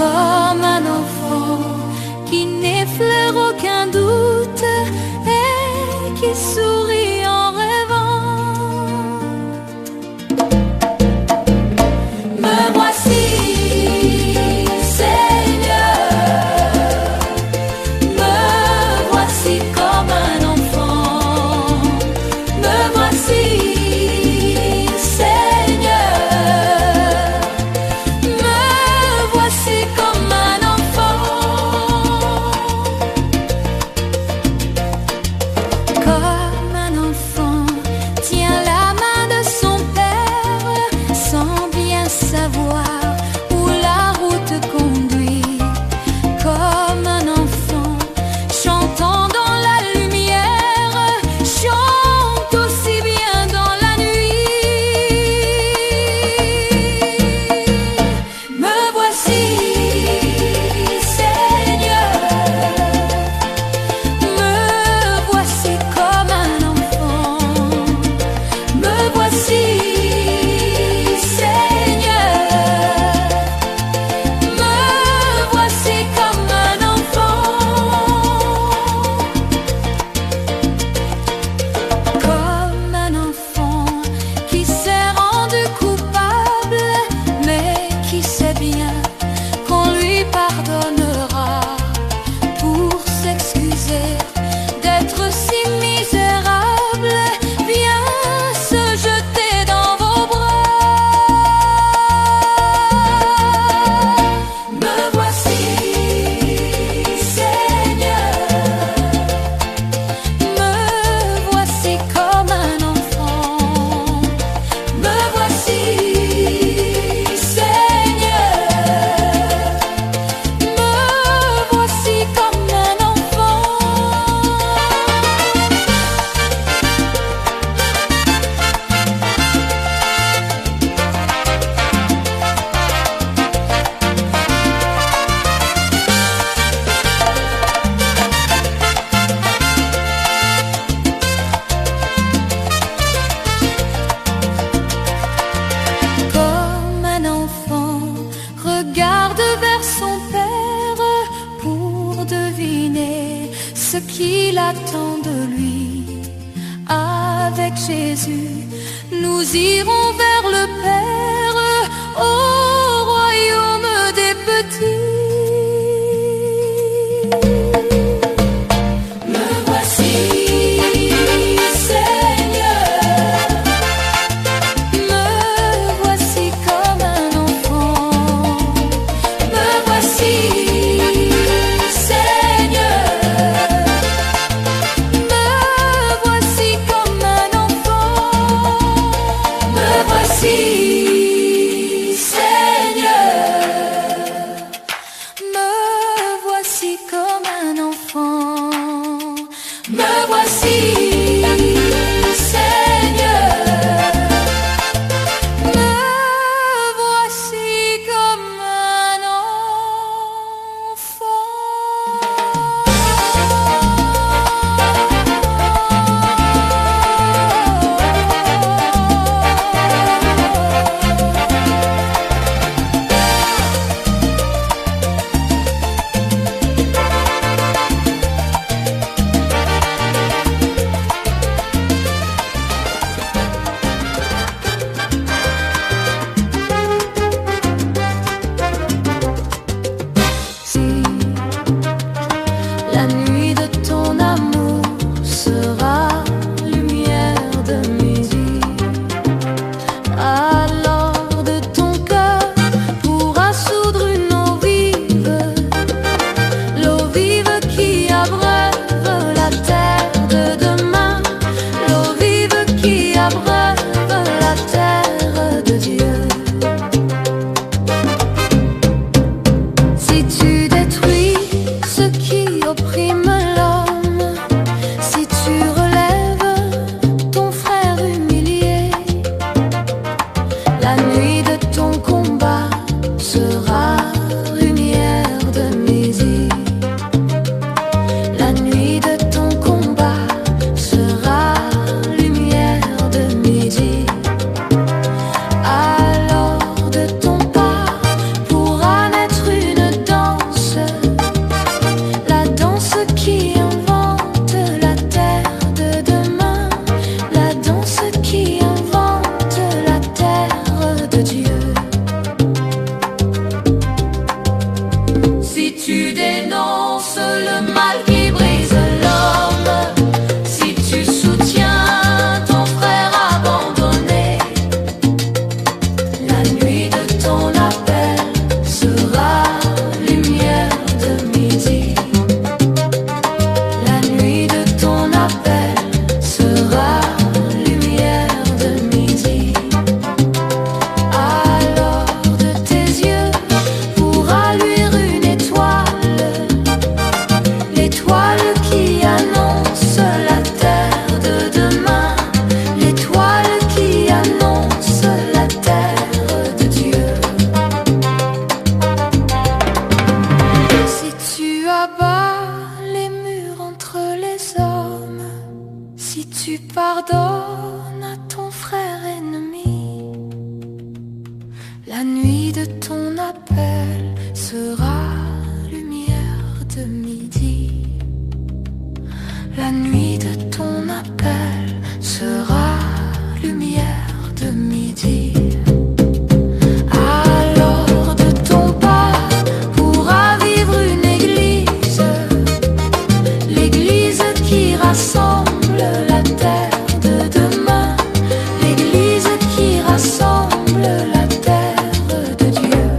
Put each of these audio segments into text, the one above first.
comme un enfant qui n'effleure aucun doute et qui sourit en rêvant. Me voici, Seigneur, me voici comme un enfant. Me voici, Seigneur, me voici comme un enfant. Comme un enfant tient la main de son père sans bien savoir où la route conduit. Comme un enfant chantant dans la lumière, chante aussi bien dans la nuit. Me voici, Seigneur, me voici comme un enfant. Me voici, Seigneur, me voici comme un enfant. Comme un enfant qui s'est rendu coupable, mais qui sait bien qu'on lui pardonnera pour s'excuser d'être si misérable. Viens se jeter dans vos bras. Me voici, Seigneur, me voici comme un enfant. Me voici, Seigneur, me voici comme un enfant. Comme un enfant regarde vers son père pour deviner ce qu'il attend de lui. Avec Jésus, nous irons vers le Père au royaume des petits. Me voici, Seigneur, me voici comme un enfant. Me voici, Seigneur, me voici comme un enfant. Me voici, Seigneur, me voici comme un enfant. Me voici, Seigneur, me voici comme un La nuit de ton amour sera lumière de midi. Alors de ton cœur pourra soudre une eau vive qui abreuve la terre de demain, l'eau vive qui abreuve la terre de Dieu. Si tu détruis ce qui opprime l'homme, si tu relèves ton frère humilié, la nuit de ton combat sera lumière de midi. La nuit de ton combat sera lumière de midi. Alors de ton pas pourra naître une La nuit de ton appel sera lumière de midi. La nuit de ton appel sera lumière de midi. Alors de ton pas pourra vivre une église, l'église qui rassemble la terre de demain, l'église qui rassemble la terre de Dieu.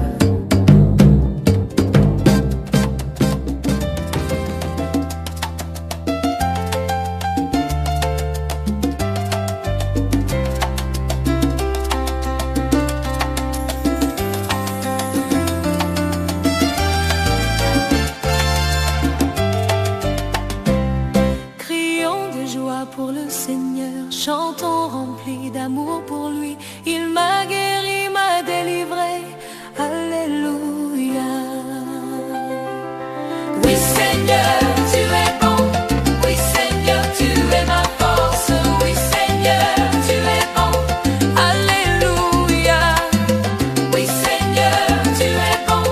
Crions de joie pour le Seigneur, chantons remplis d'amour pour lui. Il m'a guéri, m'a délivré, alléluia. Oui Seigneur, tu es bon, oui Seigneur, tu es ma force, oui Seigneur, tu es bon, alléluia. Oui Seigneur, tu es bon,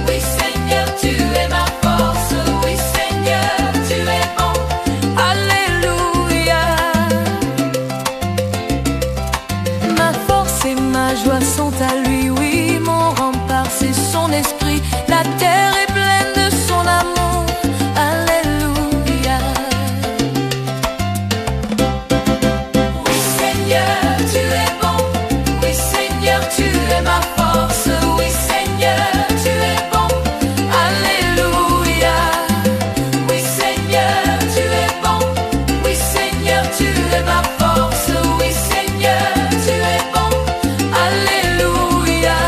oui Seigneur, tu es ma force, oui Seigneur, tu es bon, alléluia. Ma force et ma joie sont à lui, oui, mon rempart c'est son esprit. La terre est pleine de son amour, alléluia. Oui Seigneur, tu es bon, oui Seigneur, tu es ma force, oui Seigneur, tu es bon, alléluia. Oui Seigneur, tu es bon, oui Seigneur, tu es ma force, oui Seigneur, tu es bon, alléluia.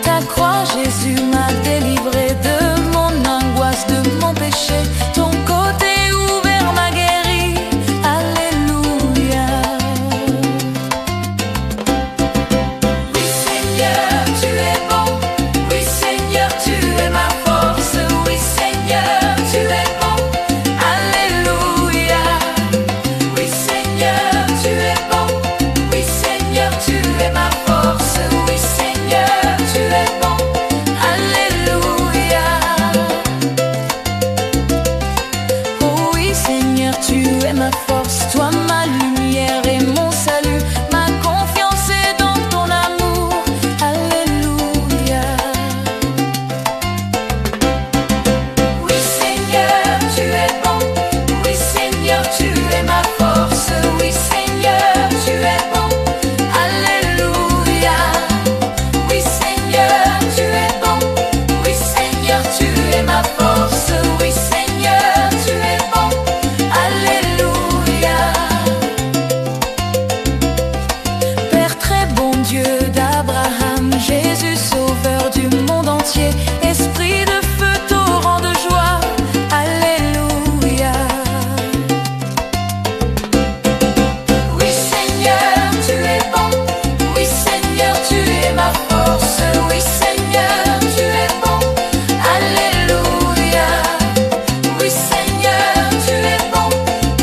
Ta croix, Jésus, m'a délivré de mon angoisse, de mon péché. Ton côté ouvert m'a guéri, alléluia. Oui Seigneur, tu es bon, oui Seigneur, tu es ma force, oui Seigneur, tu es bon, alléluia. Oui Seigneur, tu es bon, oui Seigneur, tu es ma force, oui Seigneur, tu es bon, alléluia. Oh oui Seigneur, tu es ma force, toi ma lumière et mon salut. Ma confiance est dans ton amour, alléluia. Oui Seigneur, tu es bon, oui Seigneur, tu es ma force, oui Seigneur, tu es bon, alléluia. Oui Seigneur, tu es bon, oui Seigneur, tu es ma force, oui Seigneur, tu es bon, alléluia. Père très bon Dieu d'Abraham, Jésus sauveur du monde entier, esprit de feu, torrent de joie, alléluia. Oui Seigneur, tu es bon, oui Seigneur, tu es ma force, oui Seigneur, tu es bon, alléluia. Oui Seigneur, tu es bon,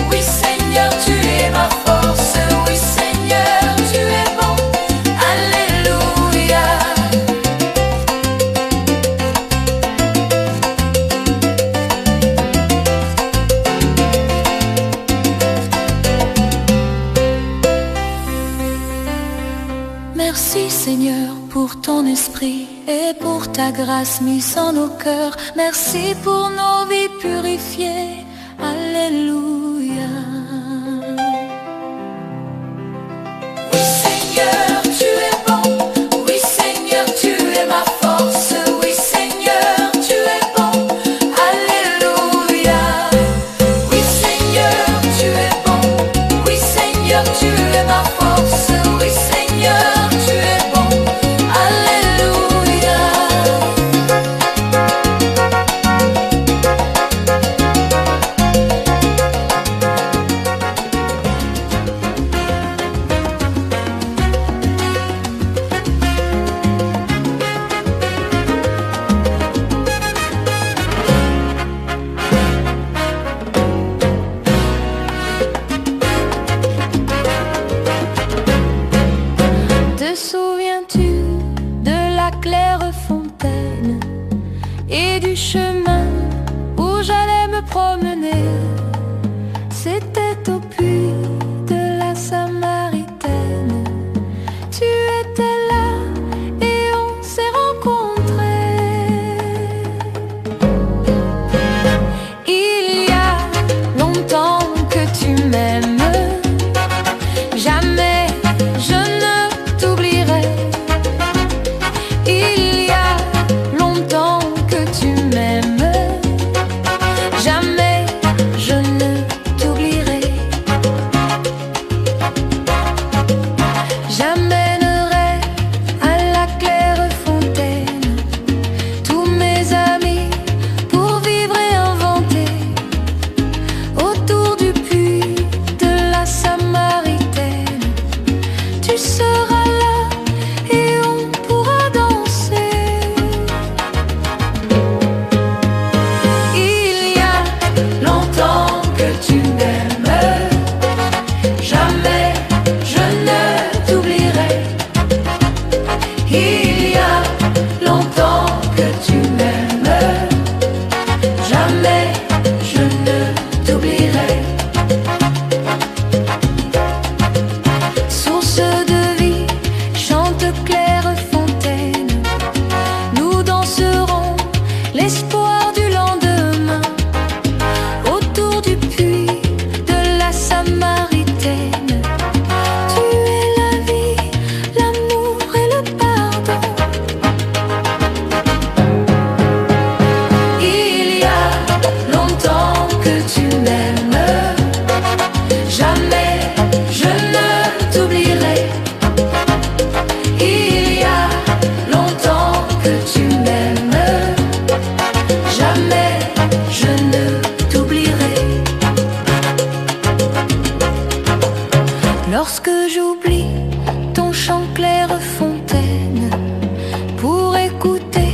oui Seigneur, tu es ma force, oui Seigneur, tu es bon, alléluia. Merci Seigneur pour ton esprit et pour ta grâce mise en nos cœurs. Merci pour nos vies purifiées, alléluia. Oui Seigneur, tu es bon, oui Seigneur, tu es ma force, oui Seigneur, tu es bon, alléluia. Oui Seigneur, tu es bon, oui Seigneur, tu es ma force, oui Seigneur, tu es bon, alléluia. chemin où j'allais me promener, c'était au puits de la Samaritaine. Tu étais là et on s'est rencontrés. Il y a longtemps que tu m'aimes, jamais je ne t'oublierai. Il y a longtemps que tu m'aimes, jamais je ne t'oublierai. J'amènerai à la claire fontaine tous mes amis pour vivre et inventer autour du puits de la Samaritaine. Tu seras là et on pourra danser. Il y a longtemps que tu m'aimes, jamais je ne t'oublierai. Il y a longtemps que tu m'aimes, jamais je ne t'oublierai. Source de vie, chante claire fontaine, nous danserons l'espoir du lendemain autour du puits de la Samaritaine. Tu es la vie, l'amour et le pardon. Il y a longtemps que tu m'aimes, jamais je ne t'oublierai. Il y a longtemps que tu m'aimes, jamais je ne t'oublierai. Lorsque j'oublie ton chant clair fontaine pour écouter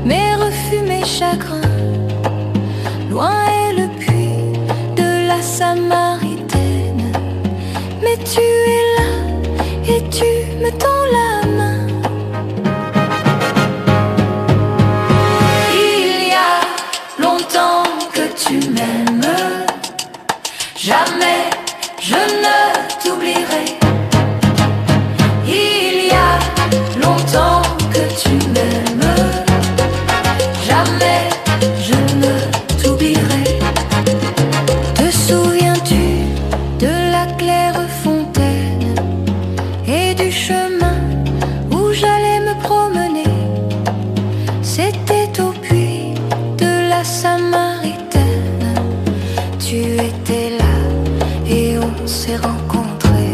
mes refus, mes chagrins, loin est le puits de la Samaritaine, mais tu es là et tu me tends la main. Il y a longtemps que tu m'aimes, jamais je ne t'oublierai. Il y a longtemps que tu m'aimes, jamais je ne t'oublierai. Te souviens-tu de la claire fontaine et du chemin où j'allais me promener? C'était au puits de la Samaritaine. Tu étais là et on s'est rencontrés.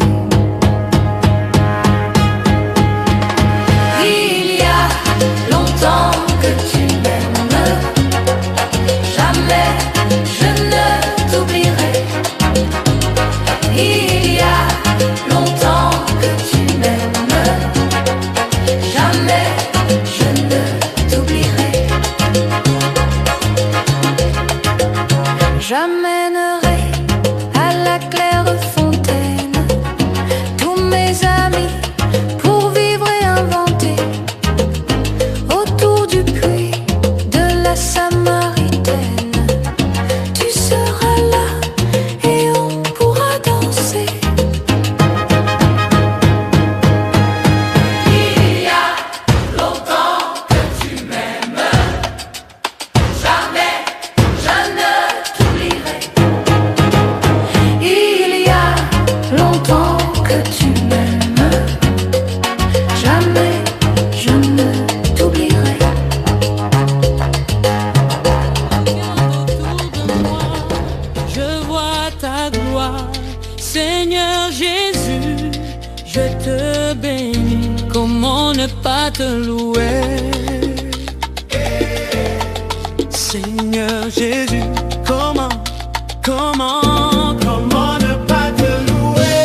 Il y a longtemps que tu m'aimes, jamais je ne t'oublierai. Il y a longtemps que tu m'aimes, jamais je ne t'oublierai. J'amènerai à la claire fontaine tous mes amis pour vivre et inventer autour du puits de la Samaritaine. Tu seras là et on pourra danser. Il y a longtemps que tu m'aimes, jamais je ne t'oublierai. Il y a longtemps que tu m'aimes, jamais je ne t'oublierai. Regarde autour de moi, je vois ta gloire. Seigneur Jésus, je te bénis. Comment ne pas te louer? Seigneur Jésus, comment ne pas te louer?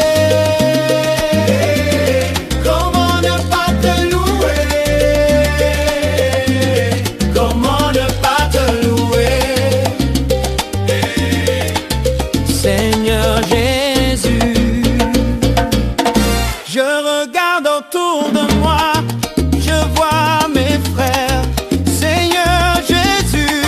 Comment ne pas te louer? Comment ne pas te louer? Seigneur Jésus, je regarde autour de moi, je vois mes frères. Seigneur Jésus,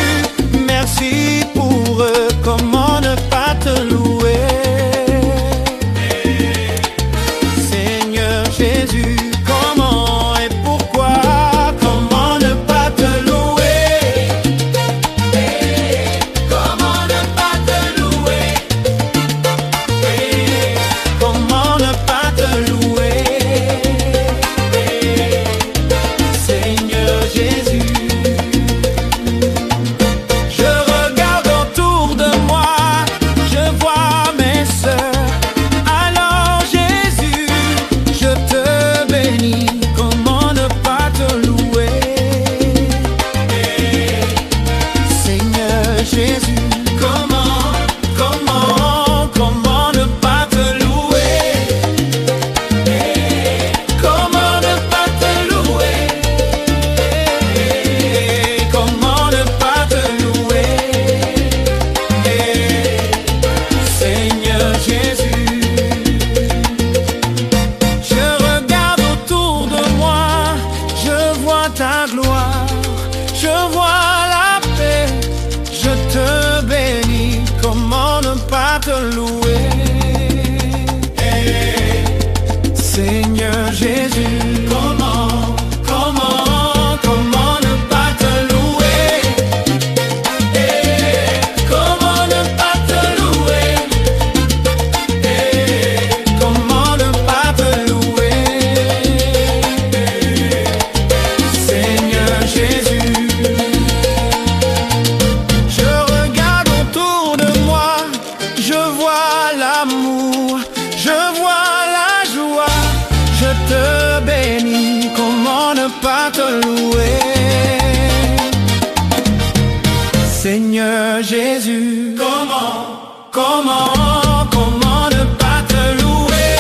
Seigneur Jésus. Comment ne pas te louer? Comment ne pas te louer? Comment ne pas te louer? Seigneur Jésus. Je regarde autour de moi, je vois l'amour, je vois la joie, je te bénis, comment ne pas te louer? Seigneur Jésus, comment ne pas te louer?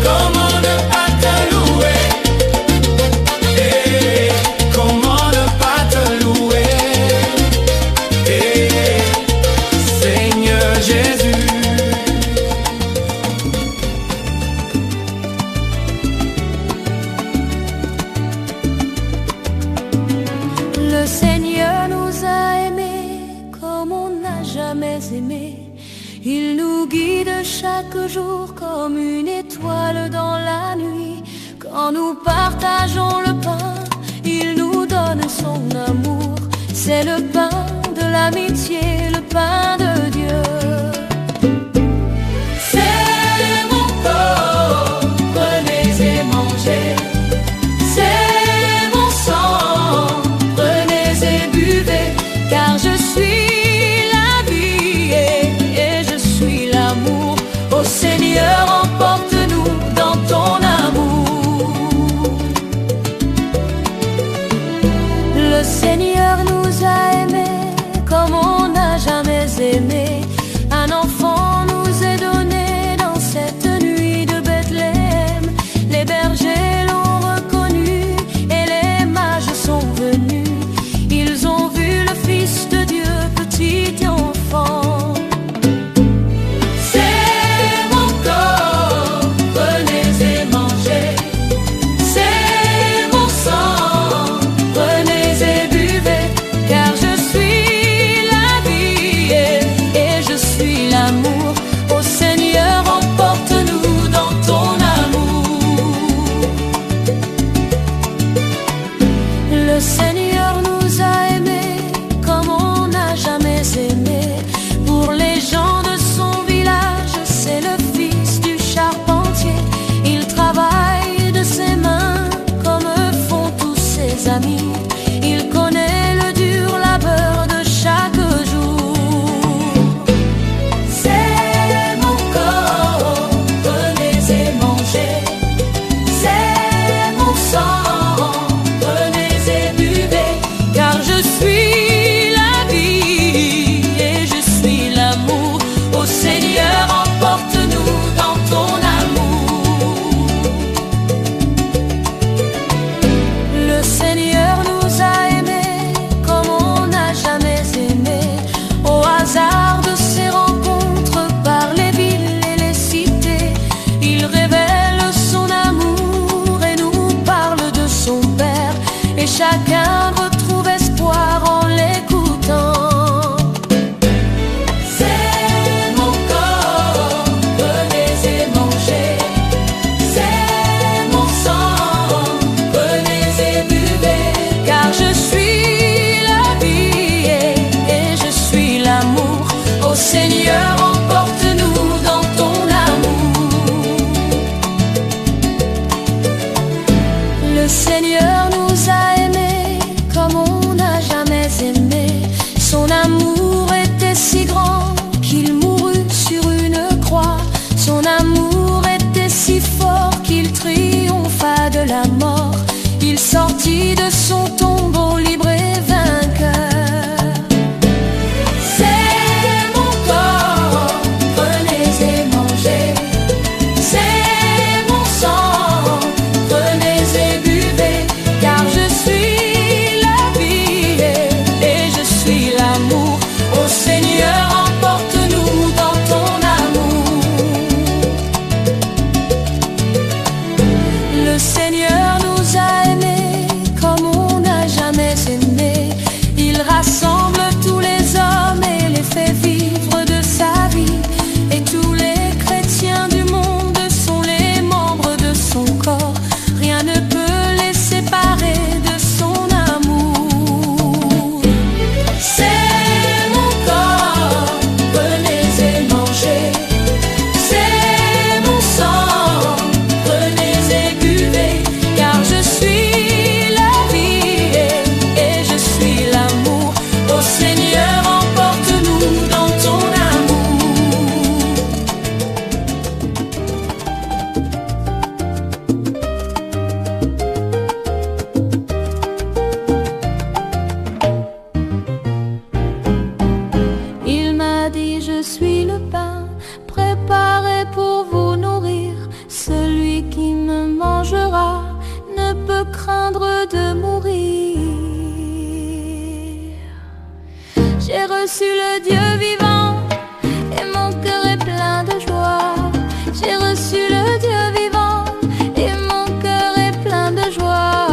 Comment ne pas te louer? Comment ne pas te louer? Seigneur Jésus. Le Seigneur nous a aimés comme on n'a jamais aimé. Il nous guide chaque jour comme une étoile dans la nuit. Quand nous partageons le pain, il nous donne son amour. C'est le pain de l'amitié, le pain de Dieu. C'est mon corps, prenez et mangez. C'est mon sang, prenez et buvez. Car je suis la vie et je suis l'amour. Ô Seigneur, emporte-nous dans ton amour. Le Seigneur nous a aimés comme on n'a jamais aimé. Un enfant nous est donné dans cette nuit de Bethléem. Les bergers l'ont reconnu et les mages sont venus. Ils ont vu le Fils de Dieu, petit enfant. C'est mon corps, prenez et mangez. C'est mon sang, prenez et buvez. Car je suis la vie et je suis l'amour. Ô Seigneur, emporte-nous dans ton amour. Le Seigneur nous a aimés comme on n'a jamais aimé. Pour les gens de son village, c'est le fils du charpentier. Il travaille de ses mains comme font tous ses amis. Il connaît le dur labeur de chaque jour. C'est mon corps, prenez et mangez. C'est mon sang, prenez et buvez. Car je suis la vie et je suis l'amour. Ô Seigneur, emporte-nous dans ton amour. Le Seigneur nous a aimés comme on n'a jamais aimé. Au hasard de ses rencontres par les villes et les cités, il révèle son amour et nous parle de son Père. Et chacun retrouve espoir en l'écoutant. C'est mon corps, prenez et mangez. C'est mon sang, prenez et buvez. Car je suis la vie et je suis l'amour. Ô Seigneur, emporte-nous dans ton amour. Le Seigneur nous a aimés comme on n'a jamais aimé. Son amour était si grand qu'il mourut sur une croix. Son amour était si fort qu'il triompha de la mort. Il sortit de son tombeau libre et vainqueur. C'est mon corps, prenez et mangez. C'est mon sang, prenez et buvez. Car je suis la vie et je suis l'amour. Ô Seigneur, emporte-nous dans ton amour. Le Seigneur nous a aimés comme on n'a jamais craindre de mourir. J'ai reçu le Dieu vivant et mon cœur est plein de joie. J'ai reçu le Dieu vivant et mon cœur est plein de joie.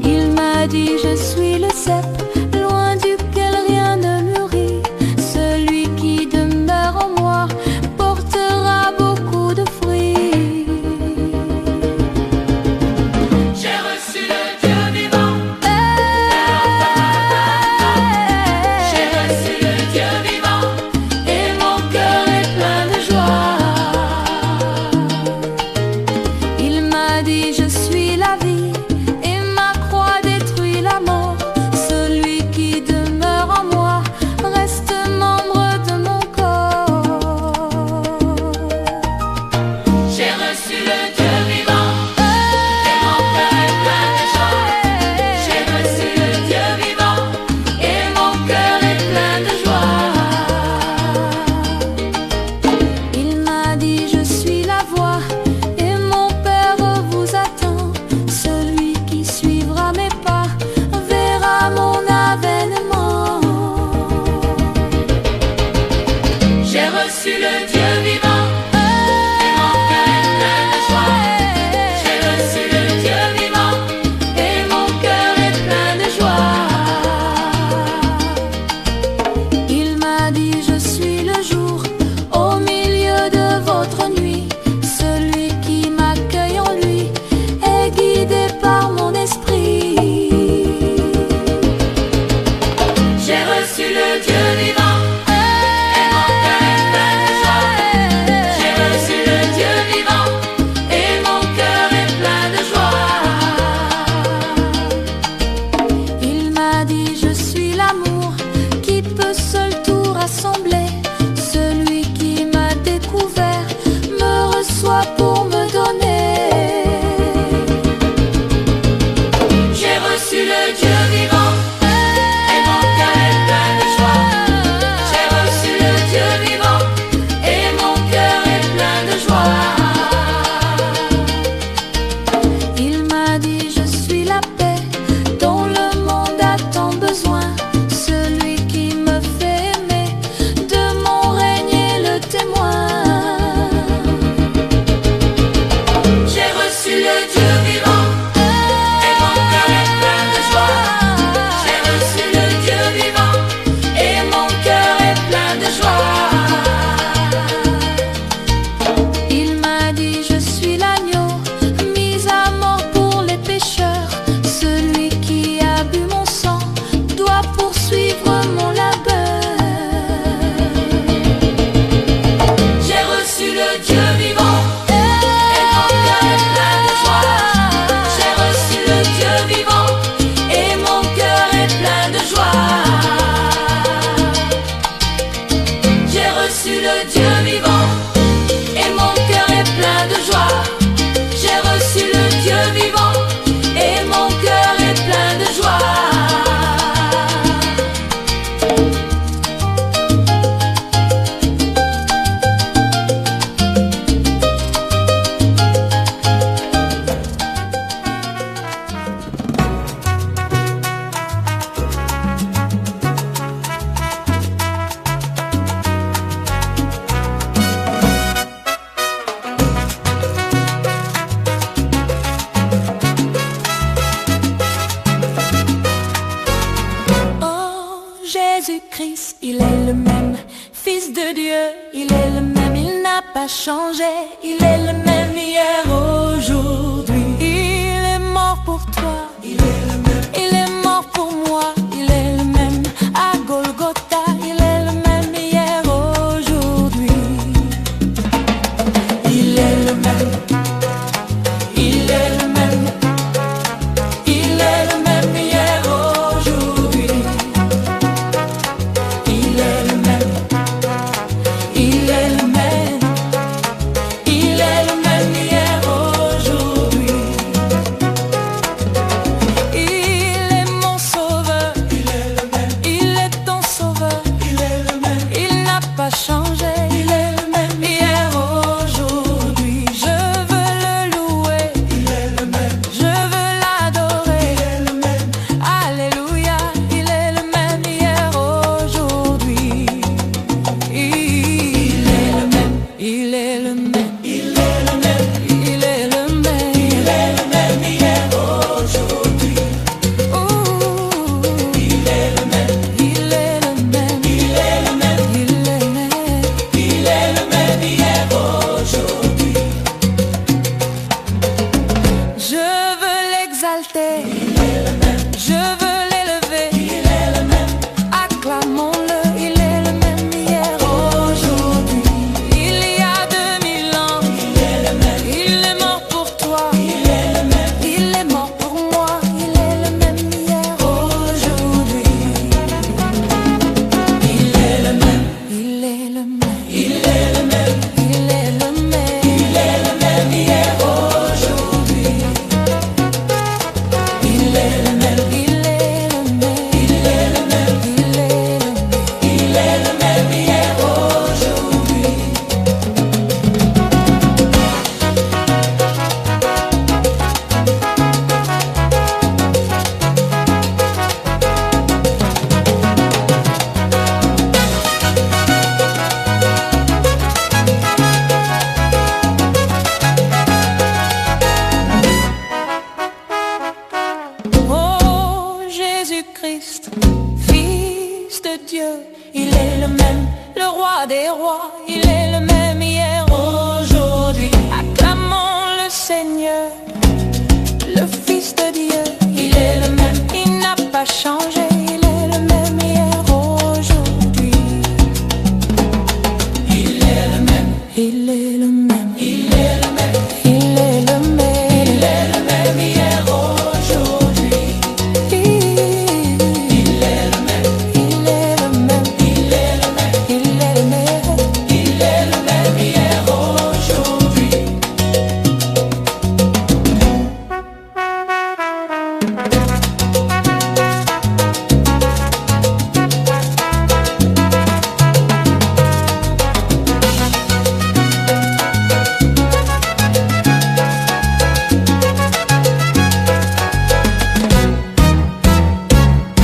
Il m'a dit je suis le cep, loin duquel rien ne mûrit. Celui qui demeure en moi portera beaucoup de fruits. J'ai reçu le Dieu vivant. J'ai reçu le Dieu vivant et mon cœur est plein de joie. Il m'a dit je suis la vie et ma croix détruit la mort. Celui qui demeure en moi reste membre de mon corps. J'ai reçu le Dieu vivant et mon cœur est plein de joie. J'ai reçu le Dieu vivant et mon cœur est plein de joie. Il m'a dit je suis la voie et mon Père vous attend. Celui qui suivra mes pas verra mon avènement. J'ai reçu le Dieu vivant et mon cœur est plein de joie. J'ai reçu le Dieu vivant et mon cœur est plein de joie. Il m'a dit je suis le jour au milieu de votre nuit. Celui qui m'accueille en lui est guidé par mon esprit. J'ai reçu le Dieu vivant et mon cœur est plein de joie. J'ai reçu le Dieu vivant et mon cœur est plein de joie. Il m'a dit je suis l'amour qui peut seul tout rassembler. Celui qui m'a découvert me reçoit pour me donner. J'ai reçu le Dieu vivant et mon cœur est plein de joie. J'ai reçu le Dieu vivant et mon cœur est plein de joie. Il m'a dit je suis la paix dont le monde a tant besoin. Celui qui me fait aimer de mon règne est le témoin. J'ai reçu le Dieu vivant et mon cœur est plein de joie. J'ai reçu le Dieu vivant et mon cœur est plein de joie. Il m'a dit je suis l'agneau mis à mort pour les pécheurs. Celui qui a bu mon sang doit poursuivre mon labeur. J'ai reçu le Dieu vivant et mon cœur est plein de joie. J'ai reçu le Dieu vivant et mon cœur est plein de joie. J'ai reçu le Dieu vivant et mon cœur est plein de joie. J'ai reçu le Dieu vivant et mon cœur est plein de joie. Oh, Jésus-Christ, il est le même, Fils de Dieu, il est le même, il n'a pas changé, il est le même hier, aujourd'hui. Il est mort pour toi, il est le même, il est mort pour moi, il est le même, à Golgotha, il est le même hier, aujourd'hui. Il est le même, il est le même, il est le même hier, aujourd'hui. Il est le même, il est le même, il est le même hier, aujourd'hui. Il est mon sauveur, il est le même, il est ton sauveur. est le même, il est le même, il est le même, il est le même hier, aujourd'hui. Il est le même, il est le même, il est le même, il est le même, il est le même hier, aujourd'hui. Je veux l'exalter, il est le même, je veux l'élever, il est le même, acclamons-le, il est le même hier, aujourd'hui. Il y a 2000 ans, il est le même, il est mort pour toi, il est le même, il est mort pour moi, il est le même hier, aujourd'hui. Il est le même, il est le même, il est le même, il est le même, il est le même hier, aujourd'hui. Il est le même, il est le même, il est le même, il est le même, il est le même hier, aujourd'hui. Oh Jésus-Christ, Fils de Dieu, il est le même, le roi des rois, il est le même hier, aujourd'hui. Acclamons le Seigneur, le Fils de Dieu, il est le même, il n'a pas changé, il est le même hier, aujourd'hui. Il est le même, il est le même, il est le même, il est le même, il est le même hier, aujourd'hui. Il est le même, il est le même, il est le même, il est le même, il est le même hier, aujourd'hui.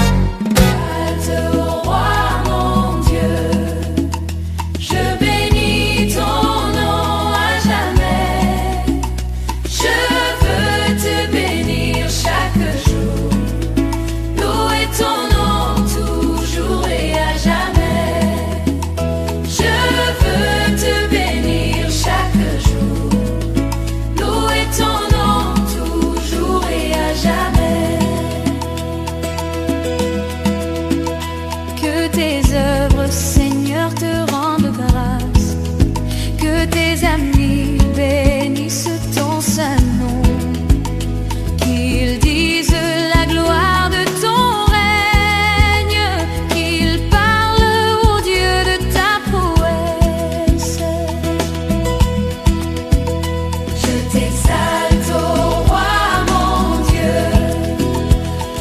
Halte au roi mon Dieu, je bénis ton nom à jamais. Je veux te bénir chaque jour, louer ton nom toujours et à jamais. Je veux te bénir chaque jour, louer ton nom toujours et à jamais. Que tes œuvres, Seigneur, te rendent grâce. Que tes amis bénissent ton saint nom. Qu'ils disent la gloire de ton règne. Qu'ils parlent au Dieu de ta prouesse. Je t'exalte, ô roi mon Dieu.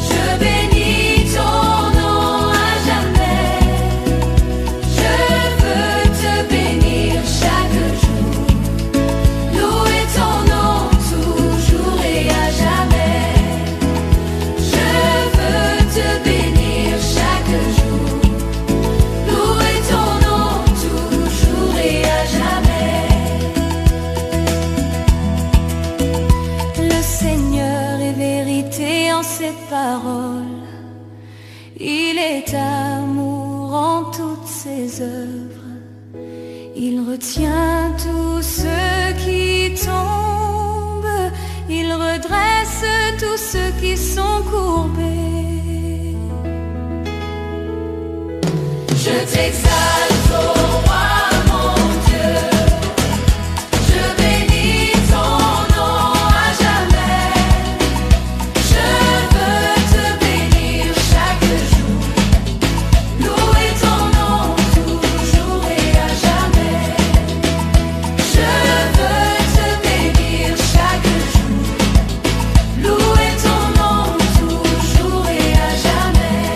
Je bénis ton nom à jamais. Je veux te bénir chaque jour, louer ton nom toujours et à jamais. Je veux te bénir chaque jour, louer ton nom toujours et à jamais. Le Seigneur est vérité en ses paroles. Il est amour en toutes ses œuvres. Il retient tous ceux qui tombent. Il redresse tous ceux qui sont courbés. Je t'exalte, ô roi mon Dieu. Je bénis ton nom à jamais. Je veux te bénir chaque jour, louer ton nom toujours et à jamais. Je veux te bénir chaque jour, louer ton nom toujours et à jamais.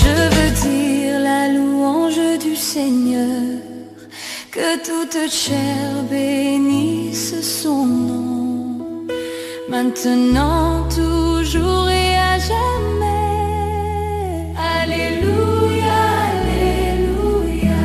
Je veux dire la louange du Seigneur, que toute chair bénisse son nom, maintenant, toujours et à jamais. Alléluia, Alléluia.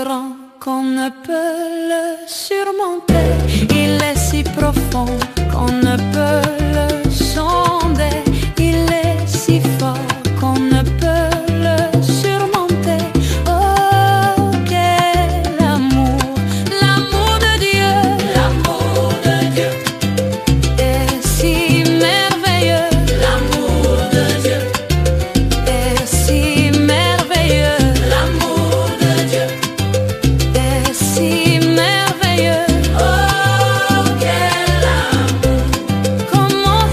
grand qu'on ne peut le surmonter. Il est si profond qu'on ne peut le sonder. Il est si fort qu'on ne peut le surmonter. Oh, quel amour, l'amour de Dieu. L'amour de Dieu est si merveilleux. L'amour de Dieu est si merveilleux. L'amour de Dieu est si merveilleux. Oh, quel amour Comment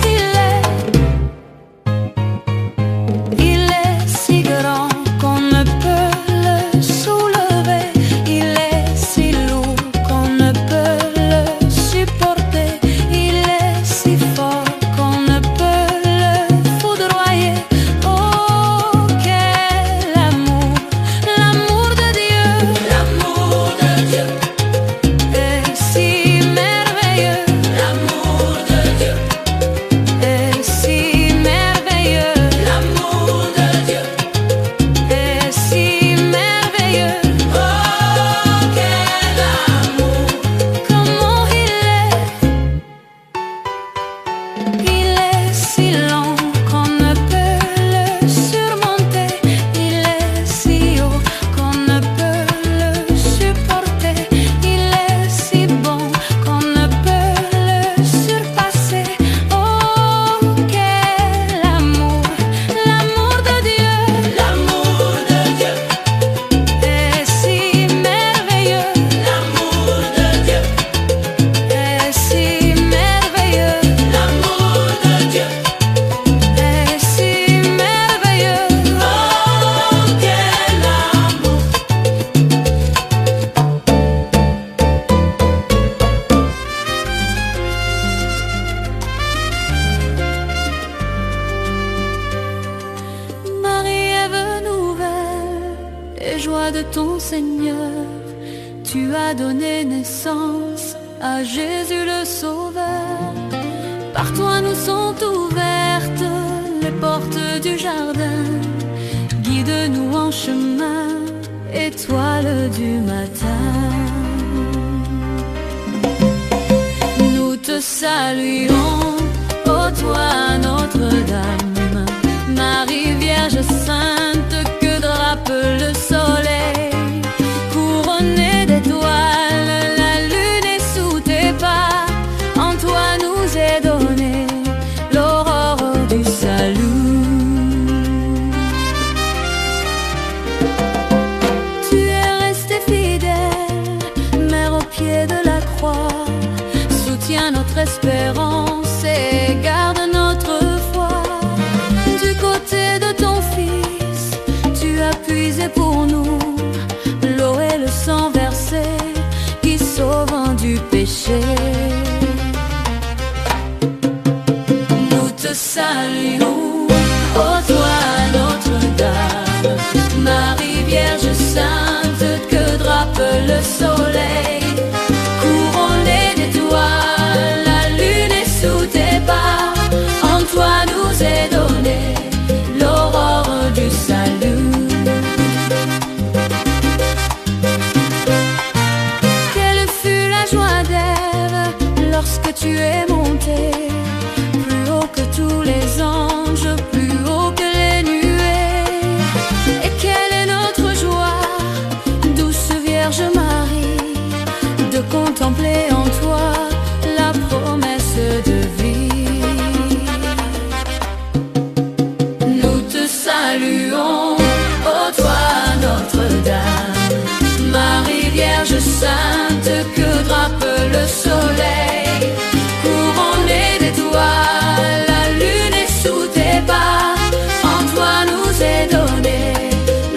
il est si grand qu'on ne peut le soulever. Il est si lourd qu'on ne peut le supporter. Il est si fort qu'on ne peut le foudroyer. Oh, quel amour, l'amour de Dieu L'amour de Dieu est si merveilleux. L'amour de Dieu Est si merveilleux. L'amour de Dieu Est si merveilleux. Oh, quel amour Comment il est si long qu'on ne peut le surmonter. Il est si haut qu'on ne peut le supporter. Il est si bon qu'on ne peut le surpasser. Oh, quel amour, l'amour de Dieu L'amour de Dieu est si merveilleux. L'amour de Dieu Est si merveilleux. L'amour de Dieu Est si merveilleux. Oh, quel amour Marie-Ève nouvelle, les joies de ton Seigneur, tu as donné naissance à Jésus le Sauveur. Par toi nous sont ouvertes les portes du jardin. Guide-nous en chemin, étoile du matin. Nous te saluons, ô toi Notre-Dame, Marie Vierge Sainte, que drape le soleil. Couronnée d'étoiles, la lune est sous tes pas. En toi nous est donnée l'aurore du salut. Tu es restée fidèle, mère au pied de la croix. Soutiens notre espérance et garde notre foi. Du côté de ton Fils, tu as puisé pour nous l'eau et le sang versé qui sauvent du péché. Nous te saluons, ô toi Notre-Dame, Marie Vierge Sainte, que drape le soleil. Couronnée d'étoiles, la lune est sous tes pas. En toi nous est donnée l'aurore du salut. Quelle fut la joie d'Ève lorsque tu es monté plus haut que tous les anges, plus haut que les nuées. Et quelle est notre joie, douce Vierge Marie, de contempler en toi la promesse de vie. Nous te saluons, ô toi Notre-Dame, Marie Vierge Sainte, que drape le soleil. Couronnée d'étoiles, la lune est sous tes pas. En toi nous est donnée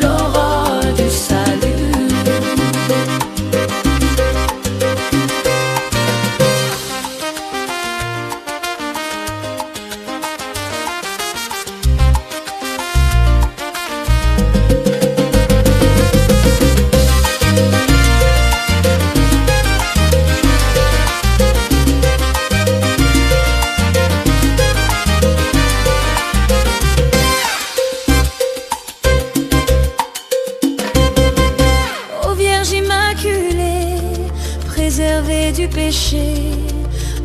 l'aurore du salut. immaculé, préservé du péché.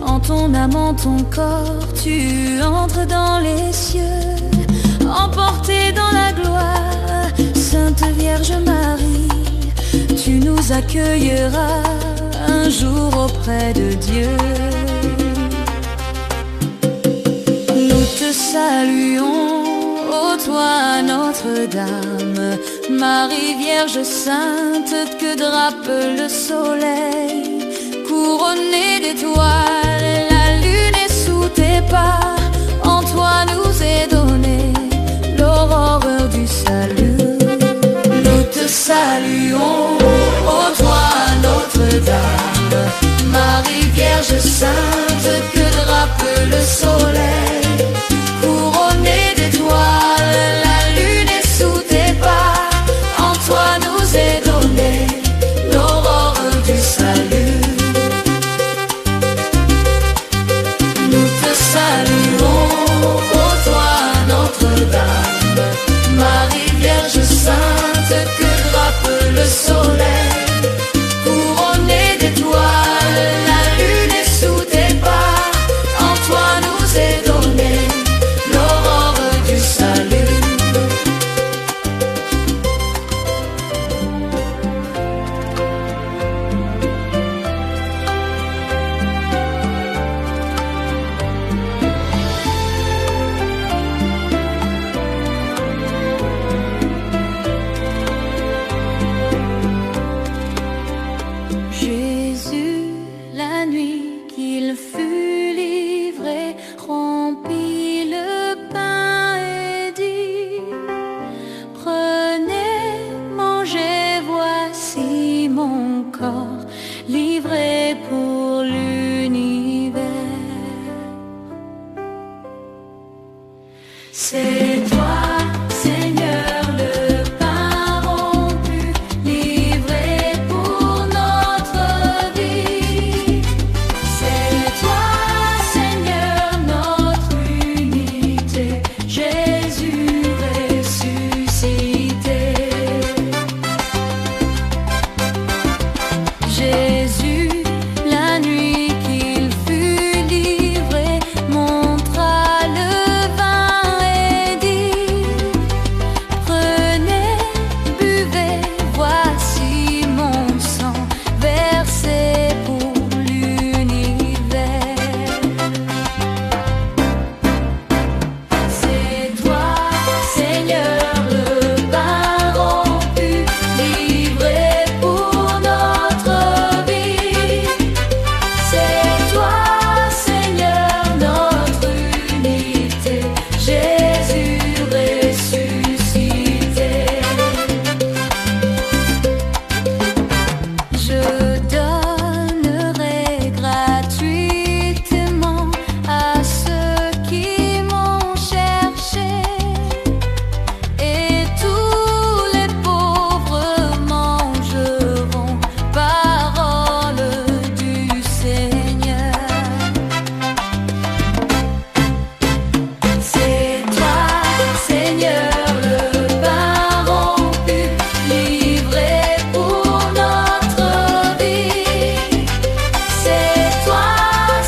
En ton âme, en ton corps, tu entres dans les cieux, emporté dans la gloire. Sainte Vierge Marie, tu nous accueilleras un jour auprès de Dieu. Nous te saluons, ô toi Notre-Dame, Marie Vierge Sainte, que drape le soleil, couronnée d'étoiles, la lune est sous tes pas. En toi nous est donnée l'aurore du salut. Nous te saluons, ô toi Notre-Dame, Marie Vierge Sainte, que drape le soleil, couronnée d'étoiles, la lune est sous tes pas. En toi nous est donnée l'aurore du salut. Nous te saluons, ô toi Notre-Dame, Marie Vierge Sainte, que drape le soleil, couronnée d'étoiles, la lune est sous tes pas. En toi nous est donnée l'aurore du salut. Jésus, la nuit qu'il fut livré, rompit le pain et dit: prenez, mangez, voici mon corps, livré pour l'univers. C'est toi, Seigneur, le pain rompu, livré pour notre vie. C'est toi, Seigneur, notre unité, Jésus ressuscité. Jésus, la nuit qu'il fut livré, montra le vin et dit: prenez, buvez, voici mon sang, versé pour l'univers. C'est toi, Seigneur, le pain rompu, livré pour notre vie. C'est toi, Seigneur, notre unité, Jésus ressuscité. Je donnerai gratuitement à ceux qui m'ont cherché, et tous les pauvres mangeront parole du Seigneur. C'est toi, Seigneur, le pain rompu, livré pour notre vie. C'est toi,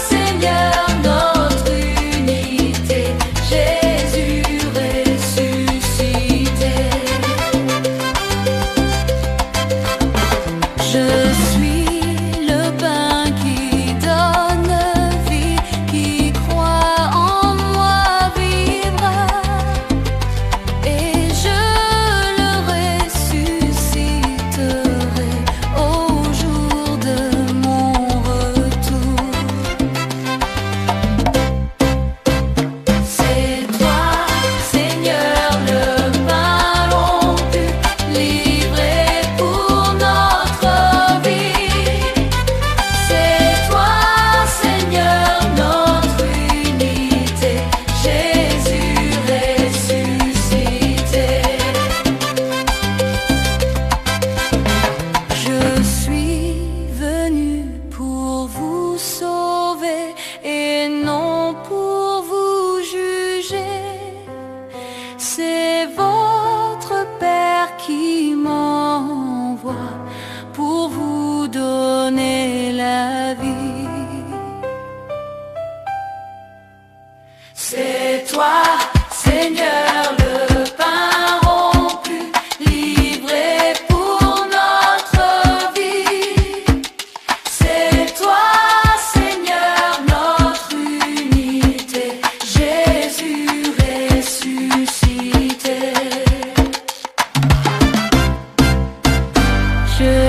Seigneur, notre unité, Jésus ressuscité. Je suis le pain qui donne vie, qui croit en moi vivra, et je le ressusciterai au jour de mon retour. C'est toi, Seigneur, le pain rompu, livré pour notre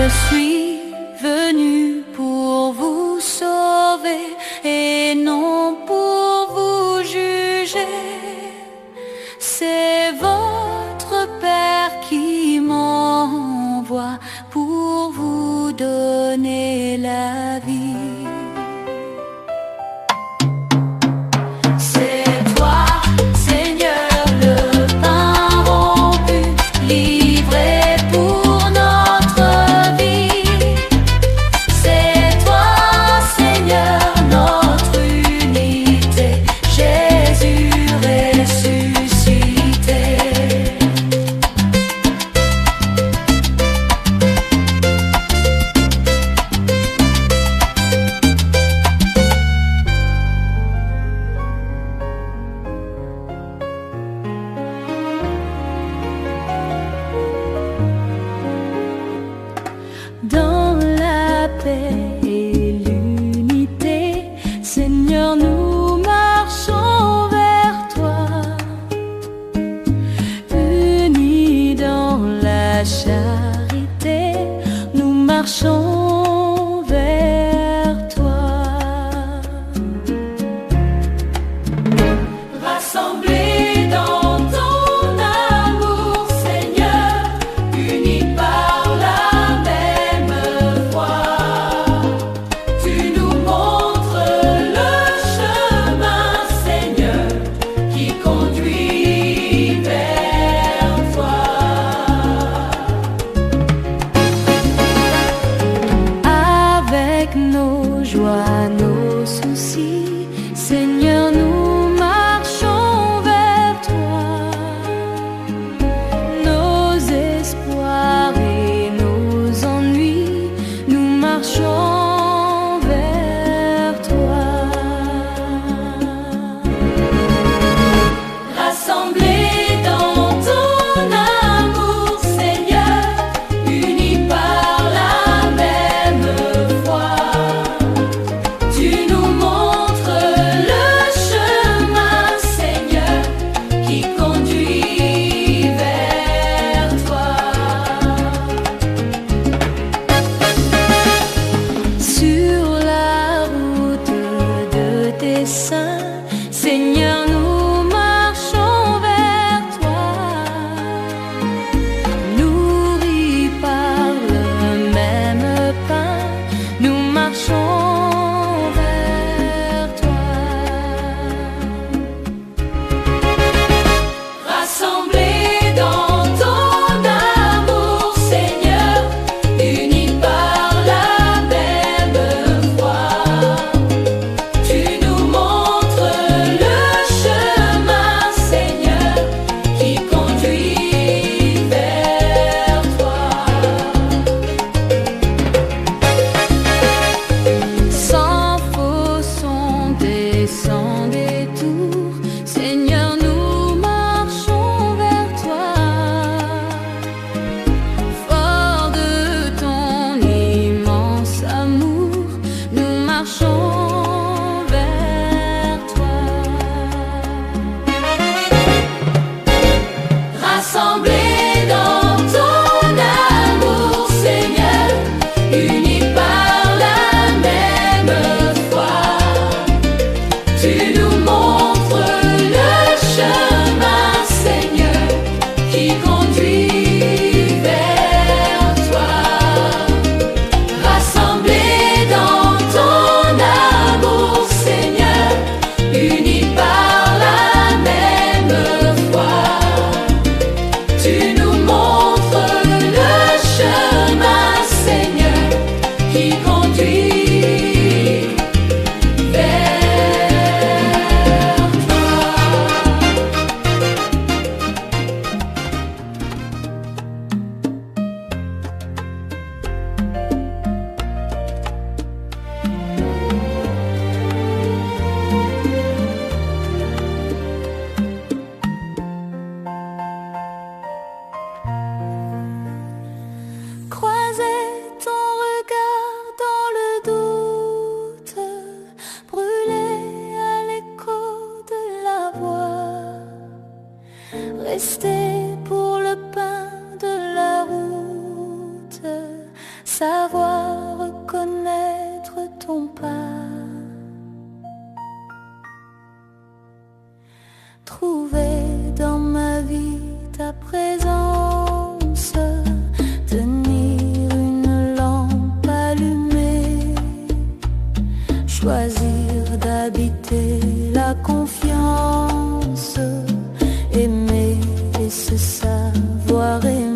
suis venue pour vous sauver et non pour vous juger. C'est votre Père qui m'envoie pour vous donner la vie. C'est toi, Seigneur, le pain rompu, livré pour notre vie. C'est toi, Seigneur, notre unité, Jésus ressuscité. Dans la paix et l'unité, Seigneur, nous marchons vers toi. Unis dans la charité, nous marchons vers toi. Rassemblés dans ton amour, Seigneur, unis par la même foi, tu nous montres le chemin, Seigneur, qui conduit vers toi. savoir reconnaître ton pas, trouver dans ma vie ta présence, tenir une lampe allumée, choisir d'habiter la confiance, aimer et se savoir aimer.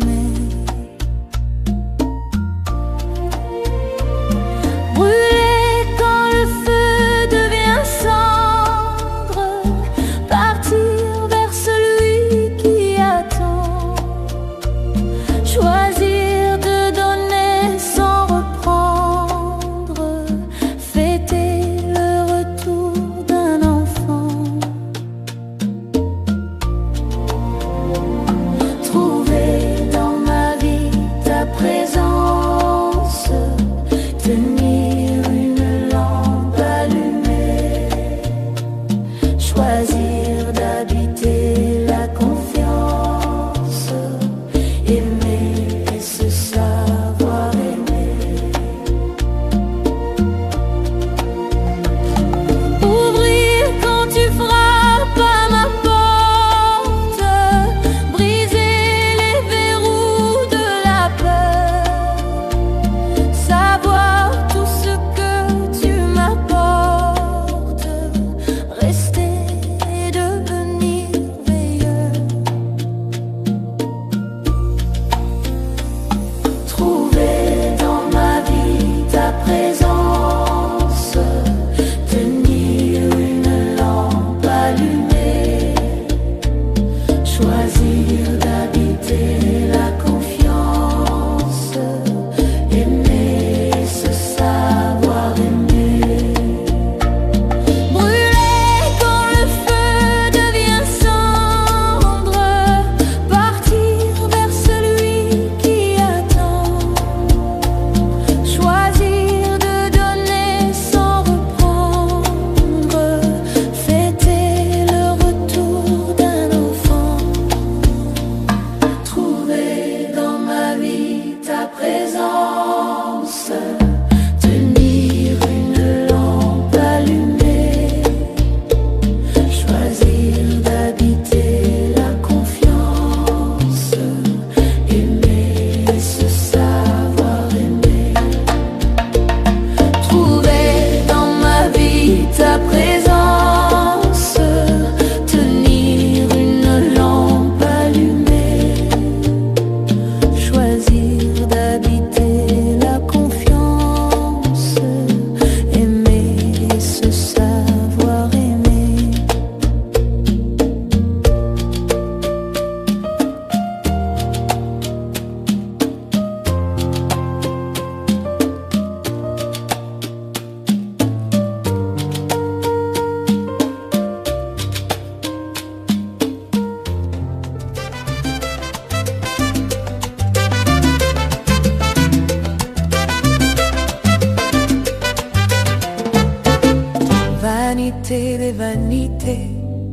Vanité des vanités,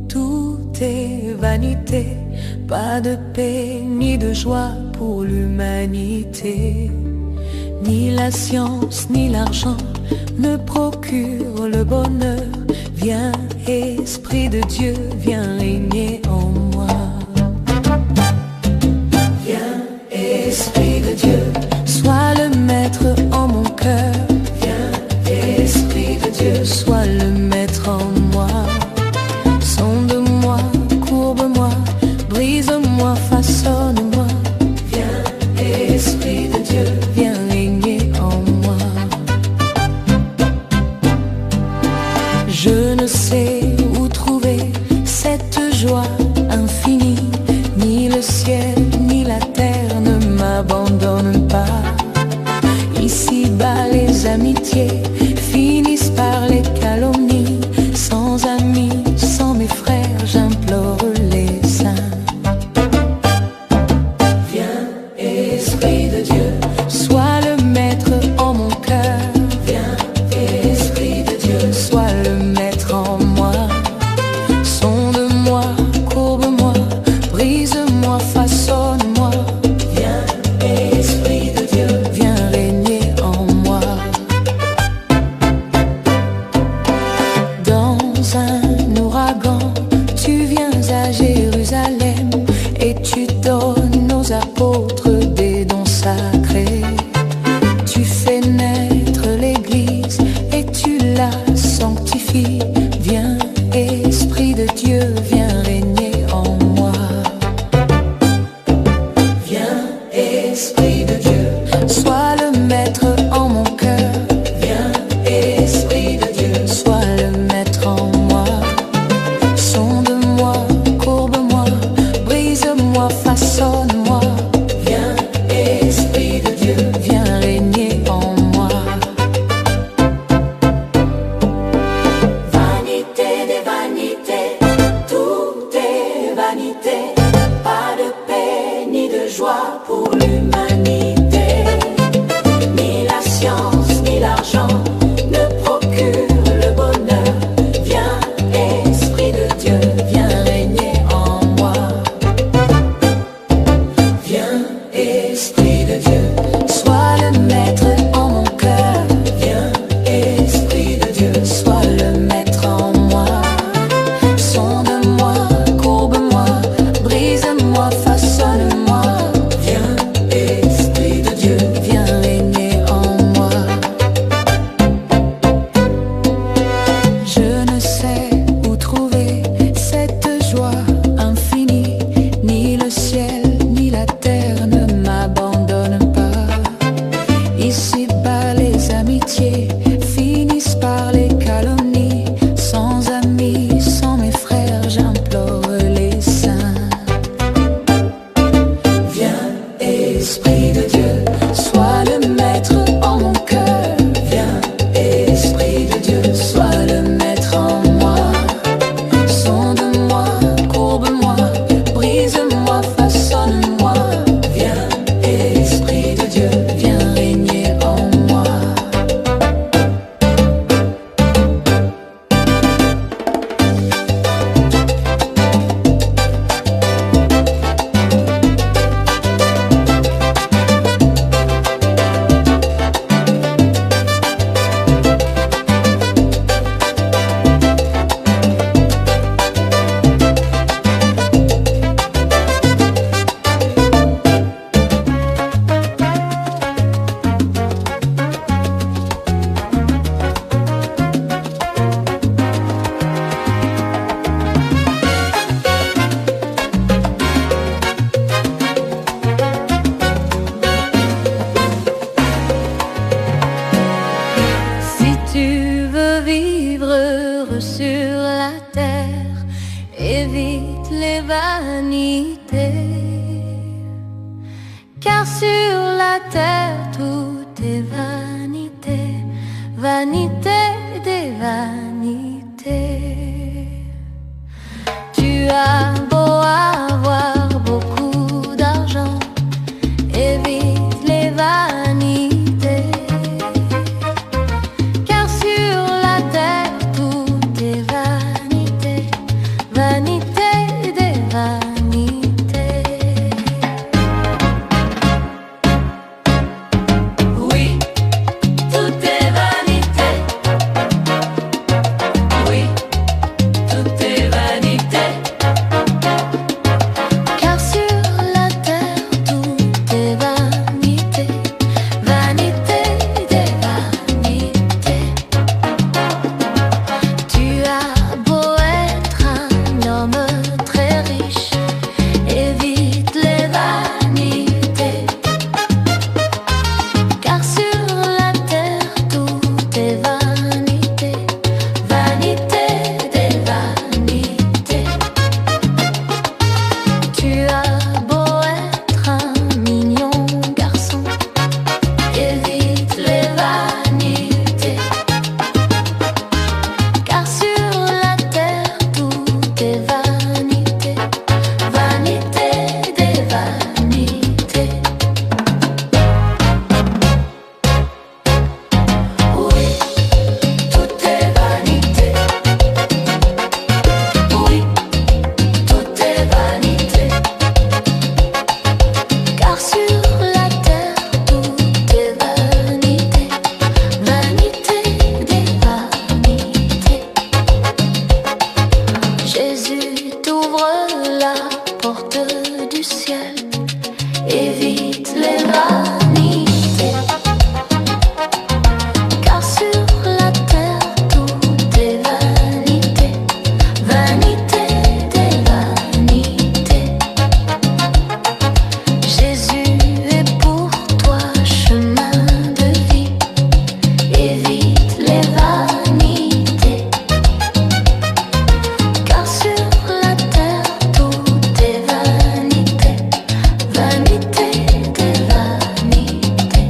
tout est vanité, pas de paix ni de joie pour l'humanité. Ni la science ni l'argent ne procurent le bonheur. Viens, Esprit de Dieu, viens régner en moi. Viens, Esprit de Dieu, sois le maître en mon cœur. Viens, Esprit de Dieu, sois le maître en moi. Sonde-moi, courbe-moi, brise-moi, façonne-moi. Viens, Esprit de Dieu, viens régner en moi. Je ne sais où trouver cette joie infinie. Ni le ciel ni la terre ne m'abandonnent pas. Ici-bas les amitiés finissent par les calomnies. Sans amis, sans mes frères, j'implore les saints. Viens, Esprit de Dieu, sois le maître en mon cœur. Viens, Esprit de Dieu, sois le maître en moi. Sonde-moi, courbe-moi, brise-moi, façonne-moi. Viens, Esprit de Dieu, viens régner amitiés finissent par les calomnies. Sans amis, sans mes frères, j'implore les saints. Viens, Esprit de Dieu, sois le maître en mon cœur. Viens, Esprit de Dieu, sois le maître en moi. Sonde-moi, courbe-moi, brise-moi, façonne-moi. Viens, Esprit de Dieu, viens régner en moi. Si tu veux vivre heureux sur la terre, évite les vanités. Car sur la terre tout est vanité, vanité des vanités. Tu as beau avoir beaucoup d'argent, évite les vanités. Car sur la terre tout est vanité, vanité des vanités. Oui, tout est vanité. Oui, tout est vanité. Car sur la terre tout est vanité, vanité des vanités. Tu as beau être un homme très riche, évite les vanités. Car sur la terre tout est vanité, vanité des vanités. Tu as beau être un mignon garçon, évite les vanités. Car sur la terre tout est vanité, vanité des vanités. Oui, tout est vanité. Oui, tout est vanité. Car sur la terre tout est vanité, vanité des vanités. Jésus t'ouvre la porte du ciel, évite les vanités. Car sur la terre tout est vanité, vanité des vanités. Jésus est pour toi chemin de vie, évite les vanités. Car sur la terre tout est vanité, vanité des vanités.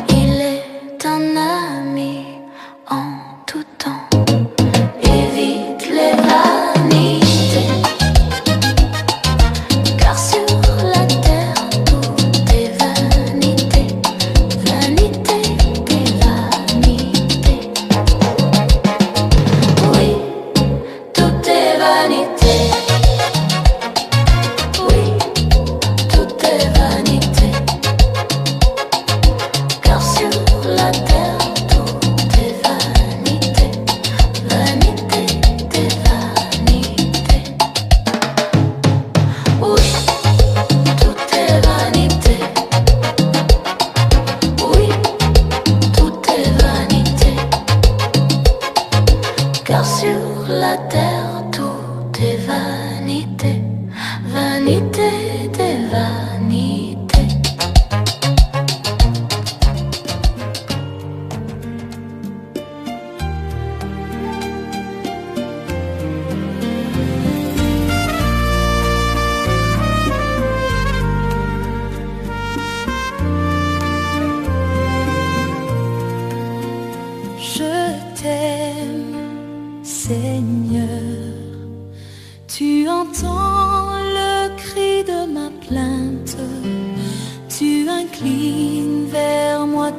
Il est un ami en tout temps, évite les vanités. Car sur la terre tout est vanité, vanité des vanités. Oui, tout est vanité. Oui, tout est vanité. Car sur la terre tout est vanité, vanité des vanités. Oui, tout est vanité. Oui, tout est vanité. Car sur la terre tout est vanité, vanité des vanités.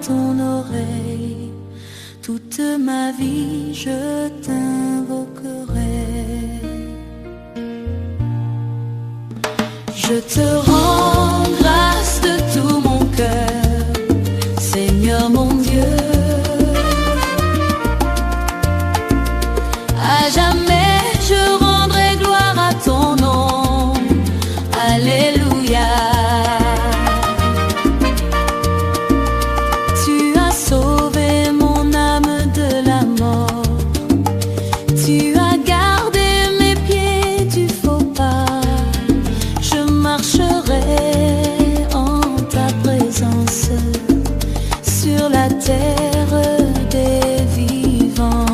ton oreille. Toute ma vie je t'invoquerai. Je te rends grâce de tout mon cœur, Seigneur mon Dieu. À jamais je rendrai gloire à ton nom. Alléluia. Tu as sauvé mon âme de la mort. Tu as gardé mes pieds du faux pas. Je marcherai en ta présence sur la terre des vivants.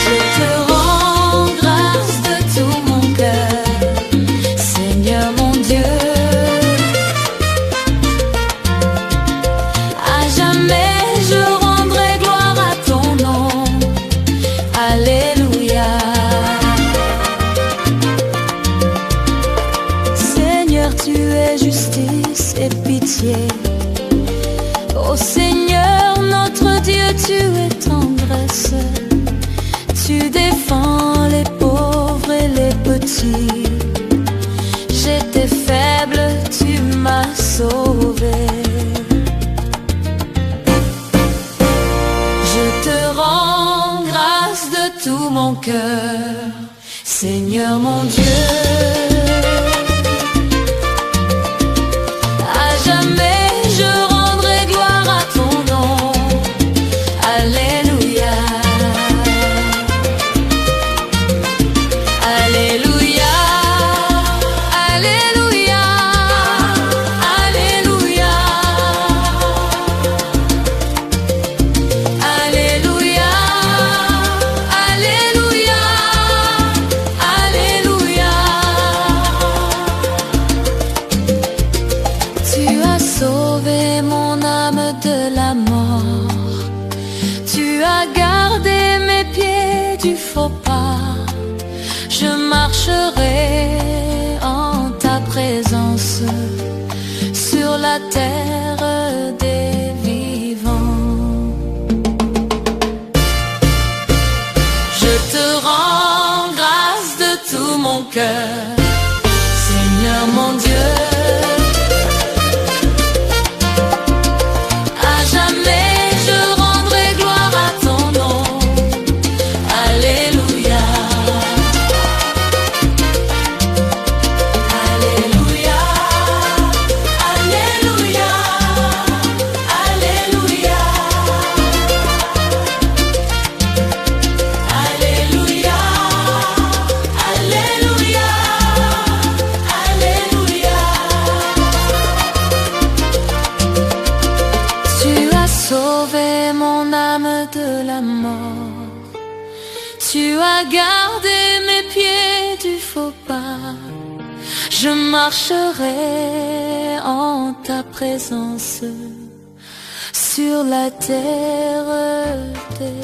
Je te rends grâce de tout mon cœur, Seigneur mon Dieu. À jamais je rendrai gloire à ton nom. Alléluia. Seigneur, tu es justice et pitié. Ô Seigneur, notre Dieu, tu es tendresse. Tu défends les pauvres et les petits. J'étais faible, tu m'as sauvé. Je te rends grâce de tout mon cœur, Seigneur mon Dieu. À jamais je rendrai gloire à ton nom. Alléluia. Alléluia. Alléluia. Alléluia. Alléluia. Alléluia. Alléluia. Tu as sauvé mon âme de la mort. Tu as gardé mes pieds du faux pas. Je marcherai en ta présence sur la terre des vivants. Je te rends grâce de tout mon cœur, Seigneur mon Dieu. À jamais je rendrai gloire à ton nom. Alléluia. Alléluia. Alléluia. Alléluia. Alléluia. Alléluia. Alléluia. Tu as sauvé mon âme de la mort. Tu as gardé mes pieds du faux pas. Je marcherai en ta présence sur la terre des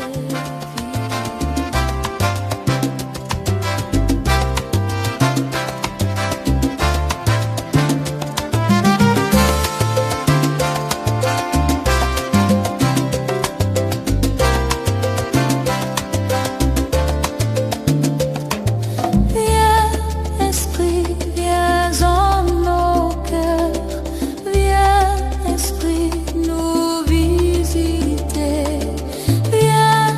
Viens, Esprit, viens en nos cœurs. Viens, Esprit, nous visiter. Viens,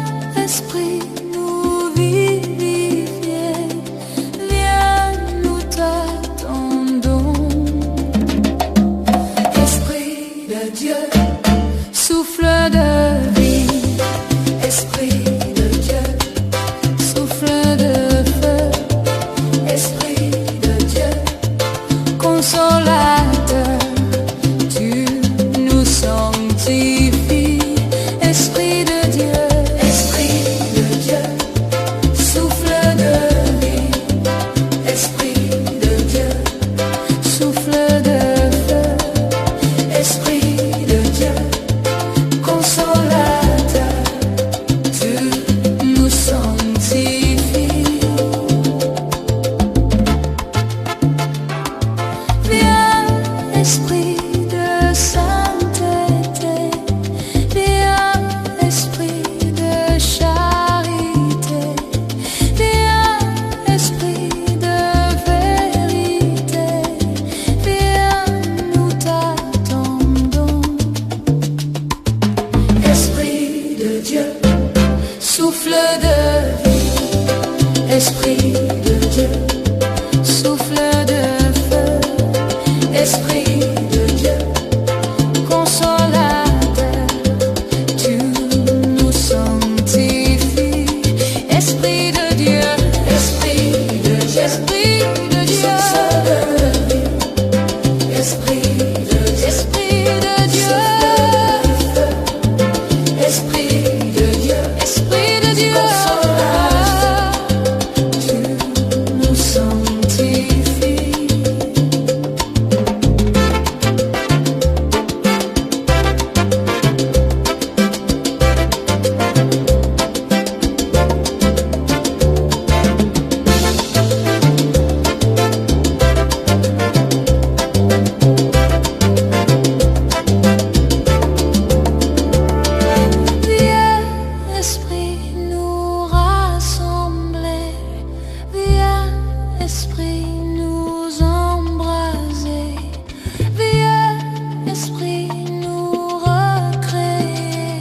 esprit nous recréer.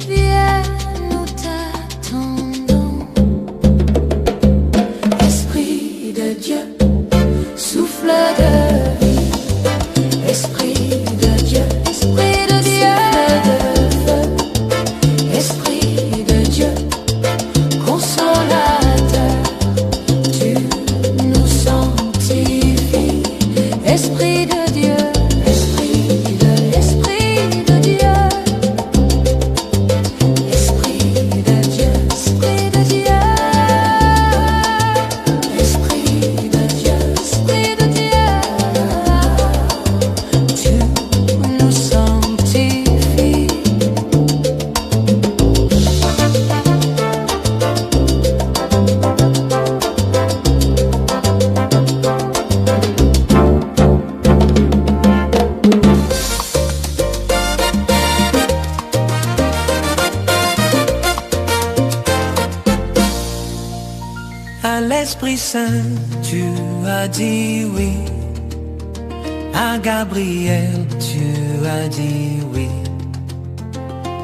Viens, nous t'attendons. Esprit de Dieu, souffle de vie. Esprit de Dieu, esprit de Dieu, de feu. Esprit de Dieu, consolateur, tu nous sanctifies. Esprit de Dieu, esprit de Dieu, esprit de Dieu, esprit de Dieu, esprit de Dieu, esprit de Dieu, tu nous sanctifies. À l'Esprit Saint, tu as dit oui. À Gabriel, tu as dit oui.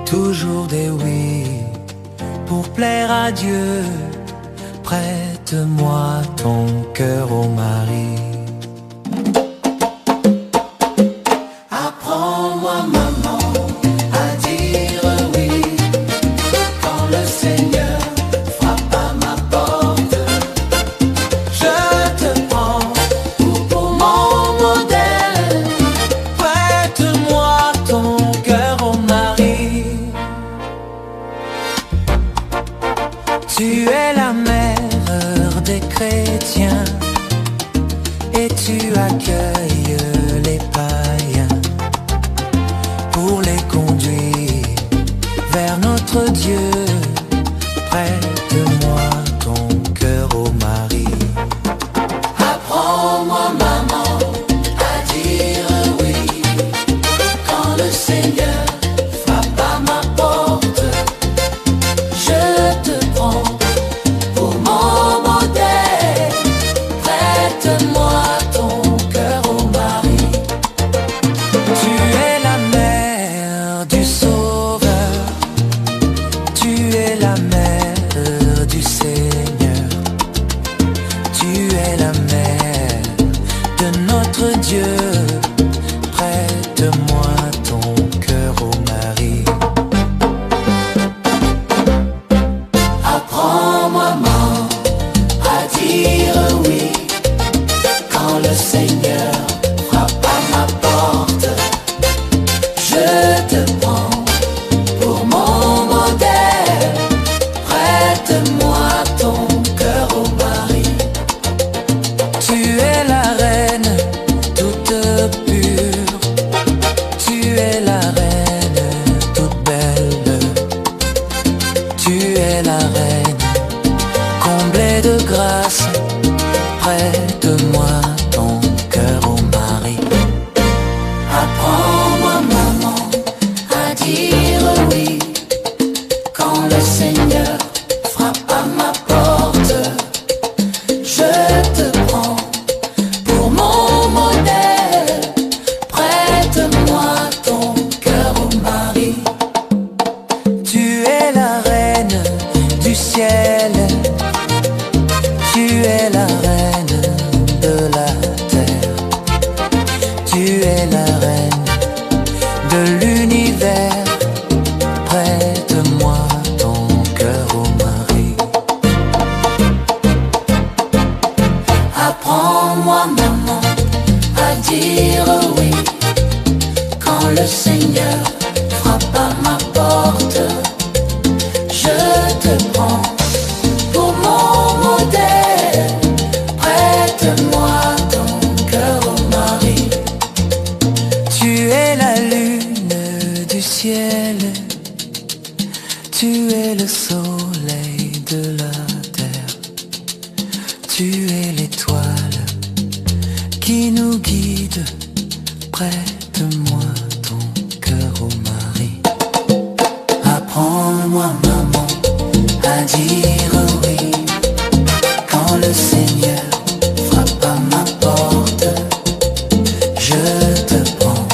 Toujours des oui. Pour plaire à Dieu, prête-moi ton cœur, ô Marie. Apprends-moi, maman, à dire oui. Quand le Seigneur frappe à ma porte, je te prends pour mon modèle. Prête-moi ton cœur, ô Marie. Tu es la mère des chrétiens et tu accueilles les païens pour les conduire vers notre Dieu. Prête-moi ton cœur, ô Marie. Apprends-moi, maman, à dire oui. Quand le Seigneur frappe à ma porte, je te prends pour mon modèle. Prête-moi ton cœur, ô Marie. Tu es la mère du Sauveur. Tu es la mère du Seigneur. Tu es la mère de notre Dieu. Prête-moi ton cœur, ô Marie. Apprends-moi, maman, à dire oui. Quand le Seigneur frappe à ma porte, je te prends pour mon modèle. Prête-moi ton cœur, ô Marie. Tu es la reine toute pure. Tu es la reine toute belle. Tu es la reine comblée de grâce. Prête-moi ton cœur, ô Marie. Apprends-moi, maman, à dire oui. Quand le Seigneur frappe à ma porte, je te prends pour mon modèle. Prête-moi ton cœur, ô Marie. Tu es la reine du ciel. Tu es la reine de la terre. Tu es la reine de l'univers. Prête-moi ton cœur, ô Marie. Apprends-moi, maman, à dire oui. Quand le Seigneur frappe à ma porte, je te prends pour mon modèle. Prête-moi ton cœur, ô Marie. Tu es la lune du ciel. Tu es le soleil de la terre. Tu es l'étoile qui nous guide. Prête-moi ton cœur, ô Marie. Apprends-moi, maman, à dire oui. Quand le Seigneur frappe à ma porte, je te prends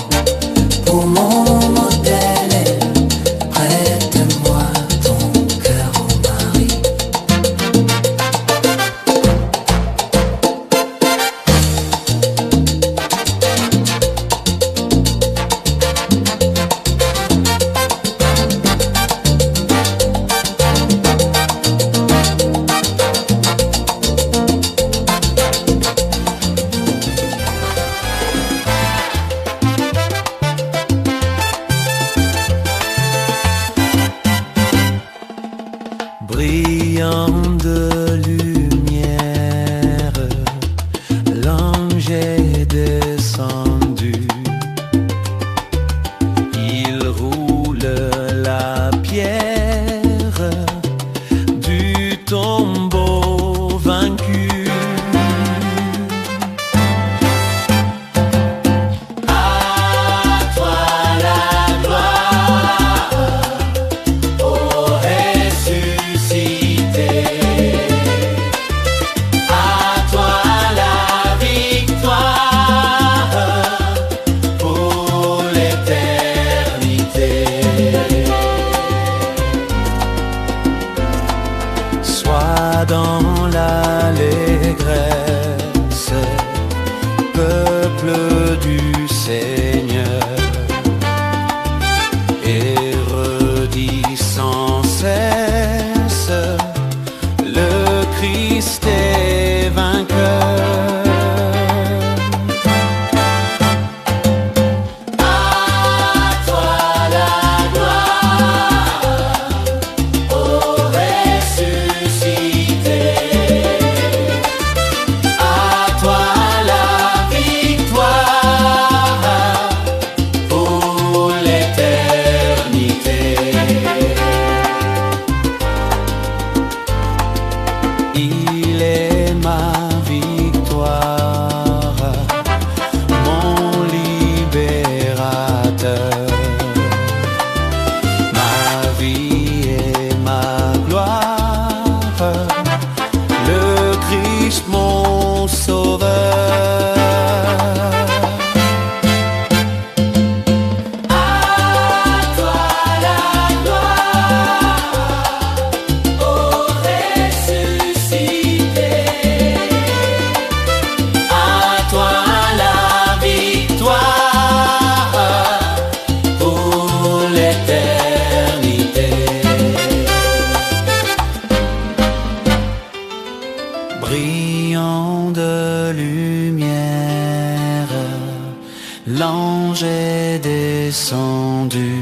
est descendu.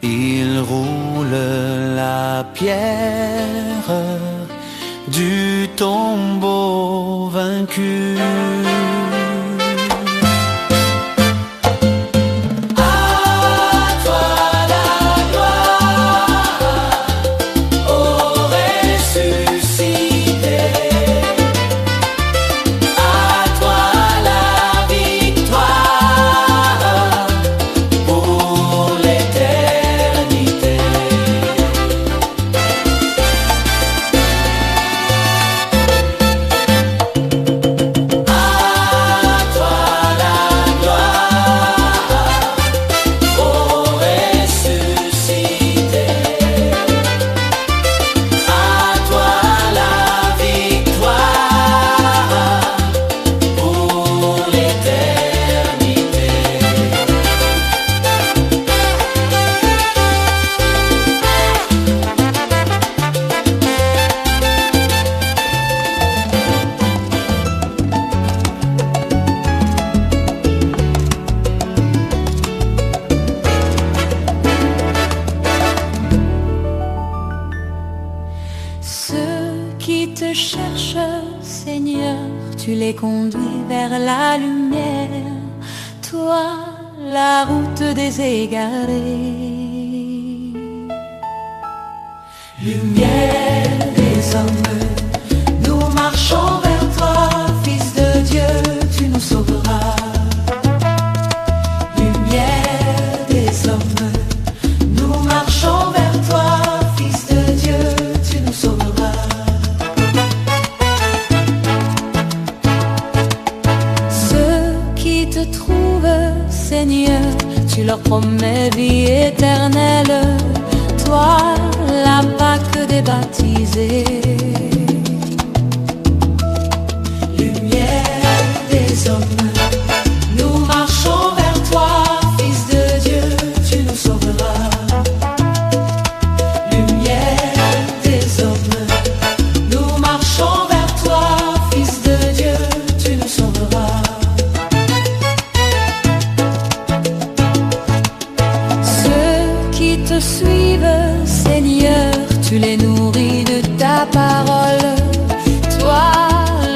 Il roule la pierre du tombeau vaincu. Tu les conduis vers la lumière, toi, la route des égarés. Lumière des hommes, nous marchons vers toi, Fils de Dieu, tu nous sauveras. Lumière des hommes, nous marchons vers toi, Fils de Dieu, tu nous sauveras. Seigneur, tu leur promets vie éternelle, toi, la Pâque des baptisés. Lumière des hommes, nous marchons vers toi, Fils de Dieu, tu nous sauveras. Lumière des hommes, nous marchons vers toi, Fils de Dieu, tu nous sauveras. Te suivent, Seigneur, tu les nourris de ta parole, toi,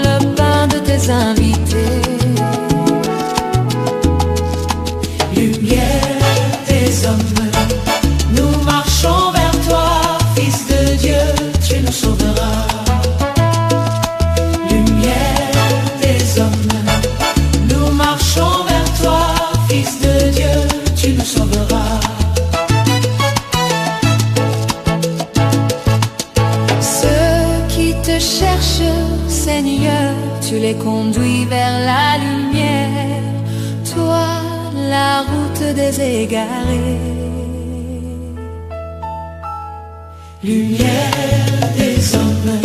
le pain de tes invités. Lumière des hommes, nous marchons vers toi, Fils de Dieu, tu nous sauveras. Lumière des hommes, nous marchons vers toi, Fils de Dieu, tu nous sauveras. Cherche, Seigneur, tu les conduis vers la lumière, toi, la route des égarés. Lumière des hommes,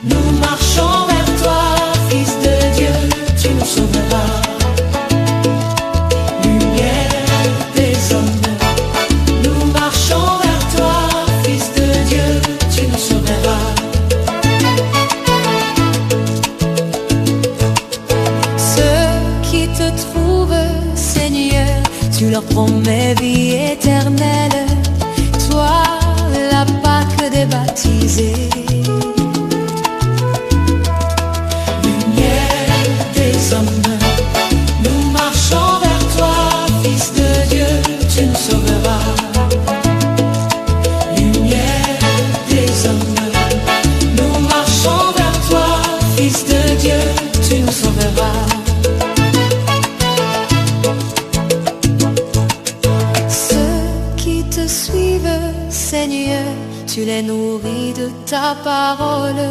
nous marchons vers toi, Fils de Dieu, tu nous sauveras. Lumière des hommes, nous marchons vers toi, Fils de Dieu, tu nous sauveras. Tu leur promets vie éternelle, toi, la Pâque des baptisés. Lumière des hommes, nous marchons vers toi, Fils de Dieu, tu nous sauveras. Lumière des hommes, nous marchons vers toi, Fils de Dieu, tu nous sauveras. Seigneur, tu les nourris de ta parole,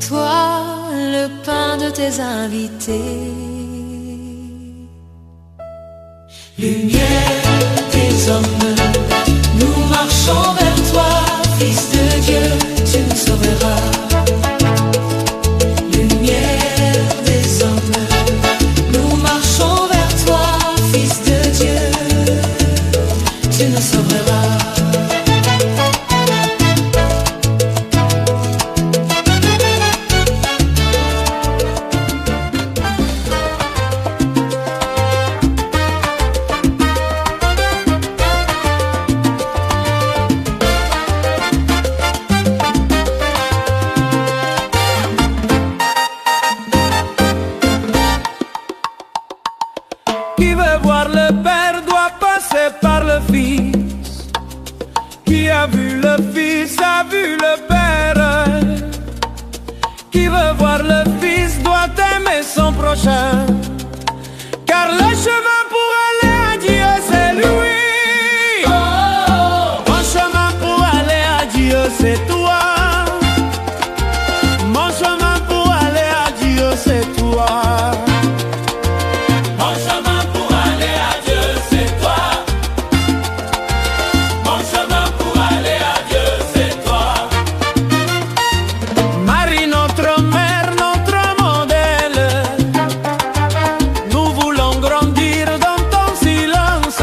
toi, le pain de tes invités. Lumière des hommes, nous marchons vers toi, Fils de Dieu, tu nous sauveras. Lumière des hommes, nous marchons vers toi, Fils de Dieu, tu nous sauveras. Qui veut voir le Père doit passer par le Fils. Qui a vu le Fils a vu le Père. Qui veut voir le Fils doit aimer son prochain. Car le chemin pour aller à Dieu c'est lui. Mon chemin pour aller à Dieu c'est toi. Mon chemin pour aller à Dieu c'est toi. Mon chemin pour aller à Dieu, c'est toi. Mon chemin pour aller à Dieu, c'est toi. Marie, notre mère, notre modèle, nous voulons grandir dans ton silence.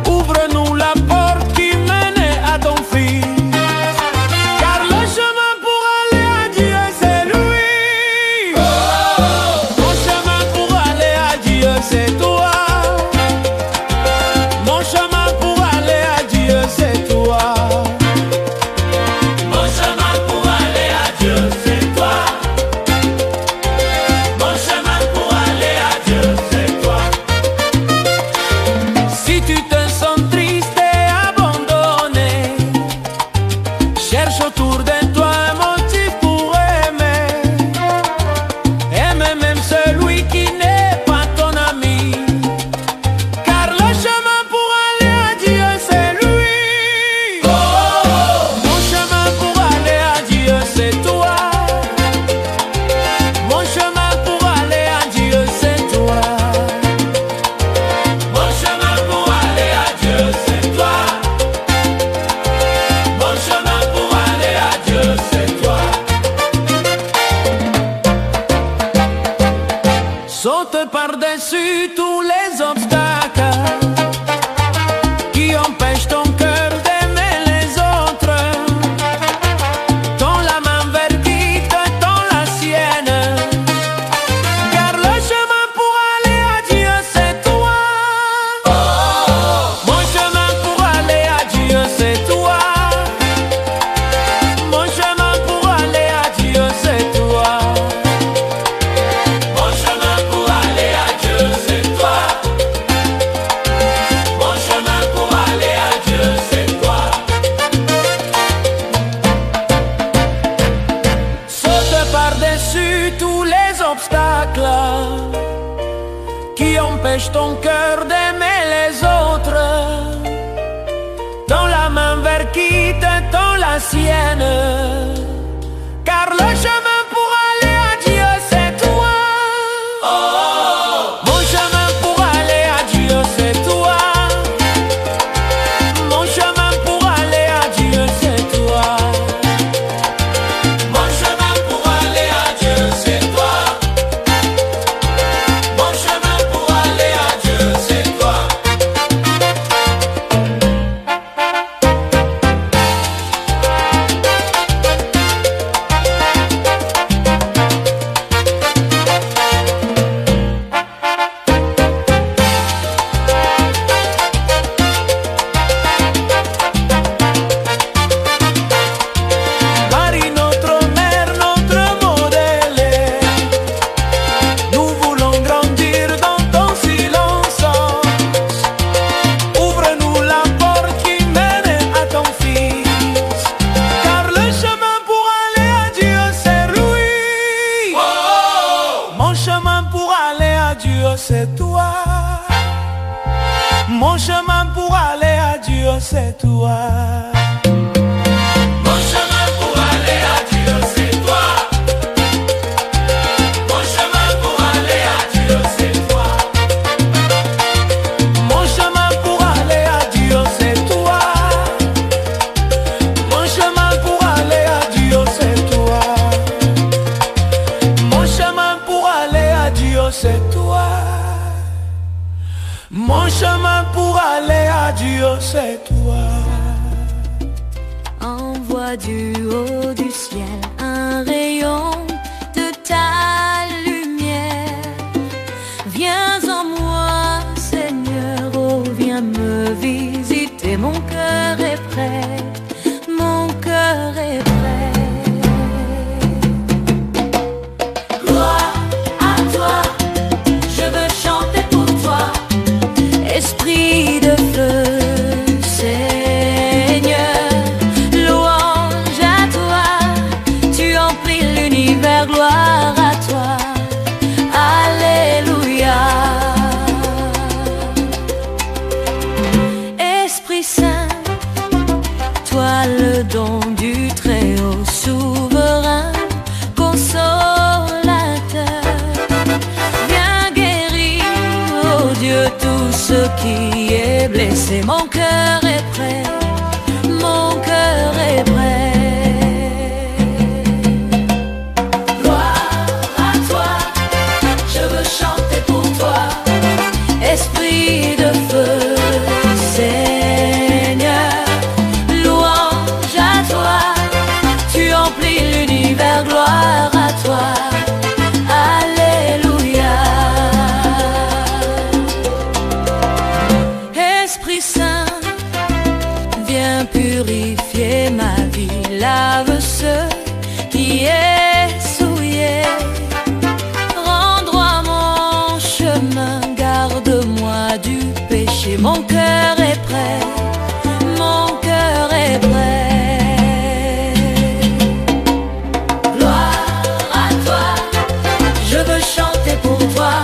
Ouvre-nous la porte qui mène à ton Fils. Car le chemin pour aller à Dieu, c'est lui. Mon chemin pour aller à Dieu, c'est toi. Mon chemin pour aller à Dieu, c'est toi. Mon chemin pour aller à Dieu, c'est toi. Mon chemin pour aller à Dieu, c'est toi. Si tu te sens triste et abandonné, cherche autour de toi un motif pour aimer. Aime même celui qui n'est pas ton ami. Car le chemin pour aller à Dieu c'est lui. Mon chemin pour aller à Dieu c'est toi. Mon chemin pour aller à Dieu c'est toi. Mon chemin pour aller à Dieu, c'est toi. Mon chemin pour aller à Dieu, c'est toi. Saute par-dessus tous les obstacles qui empêchent ton cœur d'aimer les autres. Tends la main vers qui te tend la sienne. Car le chemin pour aller à Dieu c'est toi. Mon chemin pour aller à Dieu c'est toi. Mon chemin pour aller à Dieu c'est toi. Mon chemin pour aller à Dieu, c'est toi. Mon chemin pour aller à Dieu, c'est toi. Saute par-dessus tous les obstacles qui empêchent ton cœur d'aimer les autres. Dans la main vers qui te tend la sienne. Car le chemin pour aller à Dieu c'est toi. Mon chemin pour aller à Dieu c'est toi. Mon chemin pour aller à Dieu c'est toi. Mon chemin pour aller à Dieu, c'est toi. Mon chemin pour aller à Dieu, c'est toi. Marie, notre mère, notre modèle, nous voulons grandir dans ton silence. Ouvre-nous la porte qui mène à ton Fils. Car le chemin pour aller à Dieu c'est lui. Mon chemin pour aller à Dieu c'est toi. Mon chemin pour aller à Dieu c'est toi. Mon chemin pour aller à Dieu, c'est toi. Mon chemin pour aller à Dieu, c'est toi. Mon chemin pour aller à Dieu c'est toi. Mon chemin pour aller à Dieu c'est toi. Mon chemin pour aller à Dieu c'est toi. Mon chemin pour aller à Dieu c'est toi. Envoie du haut du ciel un rayon de ta lumière. Viens en moi, Seigneur, oh viens me visiter. Mon cœur est prêt, mon cœur est prêt. Gloire à toi, je veux chanter. Dieu tout ce qui est blessé. Mon cœur est prêt, mon cœur est prêt. Gloire à toi, je veux chanter pour toi. Esprit de feu, Seigneur, louange à toi. Tu emplis l'univers, gloire à toi. Alléluia. Esprit Saint, viens purifier ma vie. Lave ce qui est souillé. Rends droit mon chemin, garde-moi du péché. Mon cœur est prêt, mon cœur est prêt. Gloire à toi, Je veux chanter pour toi,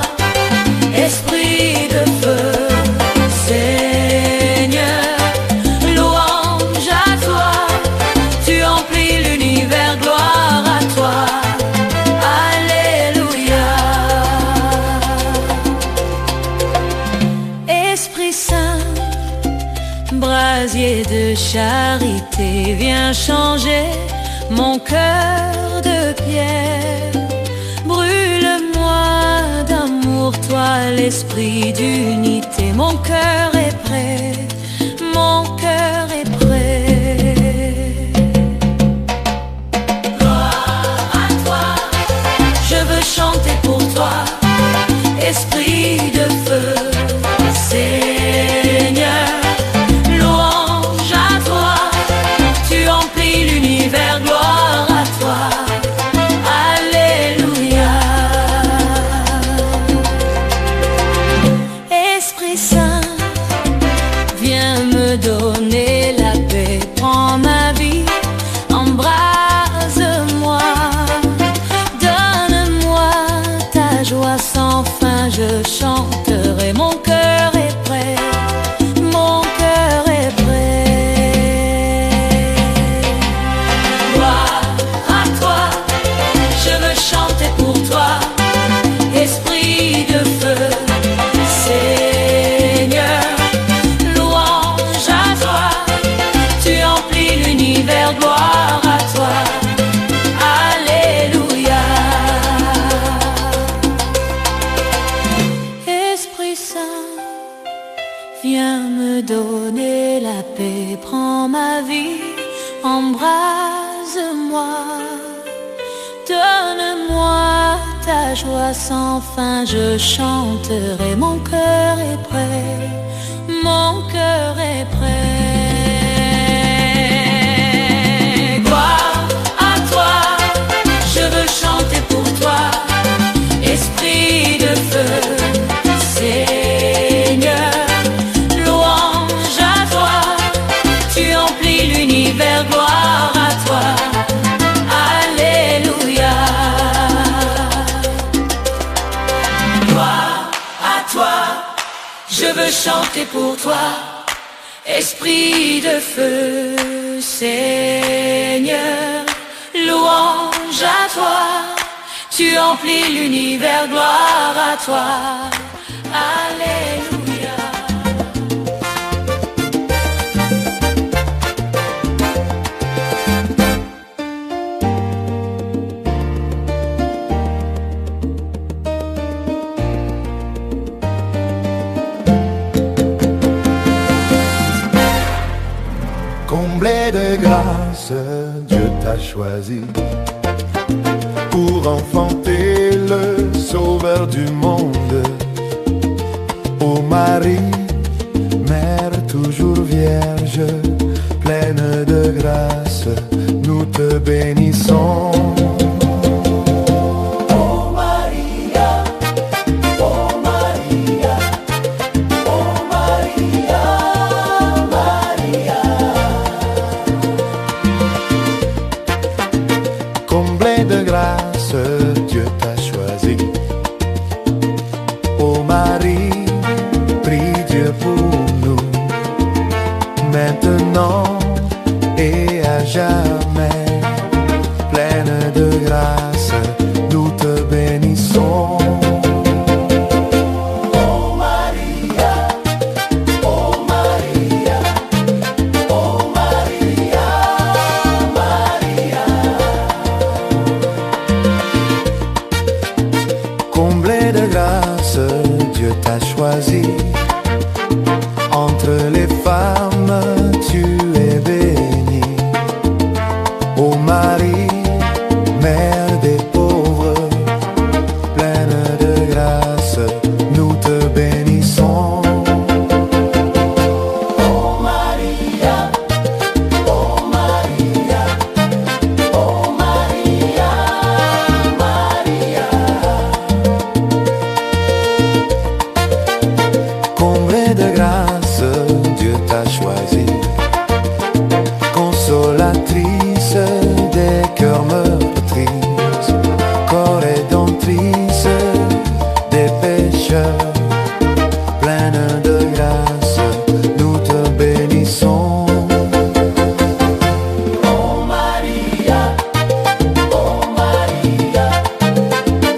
esprit de feu, Seigneur, louange à toi. Tu emplis l'univers, gloire à toi. Alléluia. Esprit Saint, brasier de charité, viens changer mon cœur de pierre. Brûle-moi d'amour, toi l'esprit d'unité. Mon cœur est prêt, mon cœur est prêt. gloire à toi, Je veux chanter pour toi, esprit de feu, Seigneur, louange à toi. Tu emplis l'univers, gloire à toi. Alléluia. Esprit Saint, viens me donner la paix. Prends ma vie, embrase-moi. Donne-moi ta joie sans fin, je chanterai. Mon cœur est prêt, mon cœur est prêt. Gloire à toi, je veux chanter pour toi, esprit de feu, Seigneur, louange à toi. Tu emplis l'univers, gloire à toi. Alléluia. Esprit Saint, viens me donner la paix. Prends ma vie, embrase-moi. Donne-moi ta joie sans fin, je chanterai. Mon cœur est prêt, mon cœur est prêt. Gloire à toi, je veux chanter pour toi, esprit de feu, Seigneur, louange à toi. Tu emplis l'univers, gloire à toi. Alléluia. Gloire à toi, je veux chanter pour toi, esprit de feu, Seigneur, louange à toi. Tu emplis l'univers, gloire à toi. Alléluia. Comblé de grâce, Dieu t'a choisi pour enfanter le Sauveur du monde. Ô Marie, Mère toujours vierge, pleine de grâce, nous te bénissons. Comblé de grâce, Dieu t'a choisi. Ô Marie, prie Dieu pour nous, maintenant et à jamais. Pleine de grâce, nous te bénissons. Ô Marie, choisi. Entre les femmes, tu es bénie. Ô Marie, mère des pauvres, pleine de grâce, nous te bénissons. Oh Maria, oh Maria, oh Maria, Maria. Comblée de grâce, Dieu t'a choisi. Consolatrice des cœurs meurtris, corrédentrice des pécheurs, pleine de grâce, nous te bénissons. Oh Maria, oh Maria,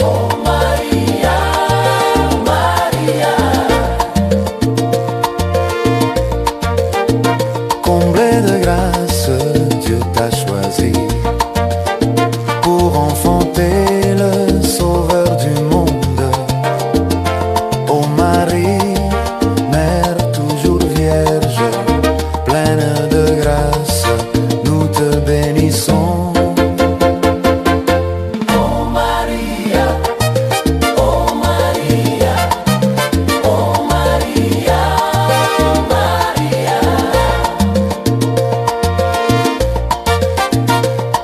oh Maria, Maria. Comblée de grâce, Dieu t'a choisi pour enfanter le Sauveur du monde. Ô Marie, Mère toujours vierge, pleine de grâce, nous te bénissons. Oh Maria, oh Maria, oh Maria, Maria.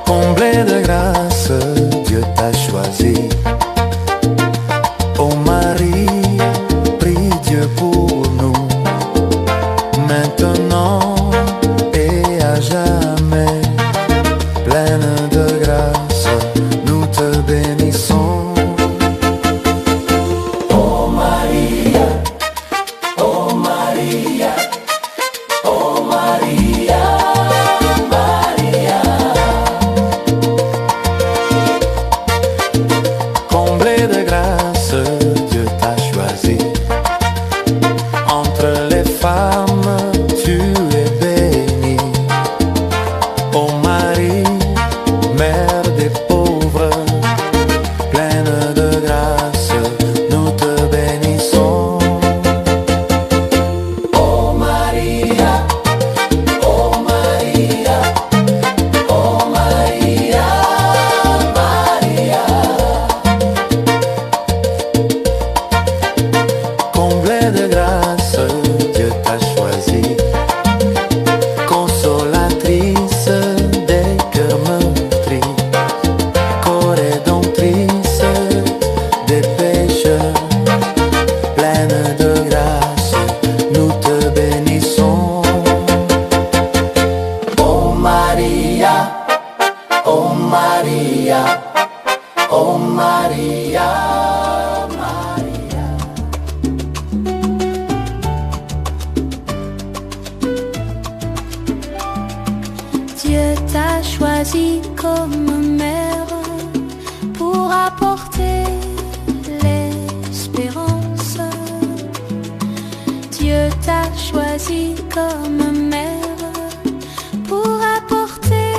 Comblée de grâce, Dieu t'a choisi. Ô Marie, prie Dieu pour nous, maintenant et à jamais. Pleine de grâce, nous te bénissons. Oh Maria, oh Maria, oh Maria, Maria. Comblée de grâce, Dieu t'a choisi. Entre les femmes, tu es bénie. Ô Marie, mère des pauvres, pleine de grâce, nous te bénissons. Oh Maria, oh Maria, oh Maria, Maria. Comblée de grâce, Dieu t'a choisi. Consolatrice des cœurs meurtris, corrédentrice des pécheurs, pleine de grâce, nous te bénissons. Oh Maria, oh Maria, oh Maria, Maria. Dieu t'a choisi comme mère pour apporter l'espérance. Dieu t'a choisi comme mère pour apporter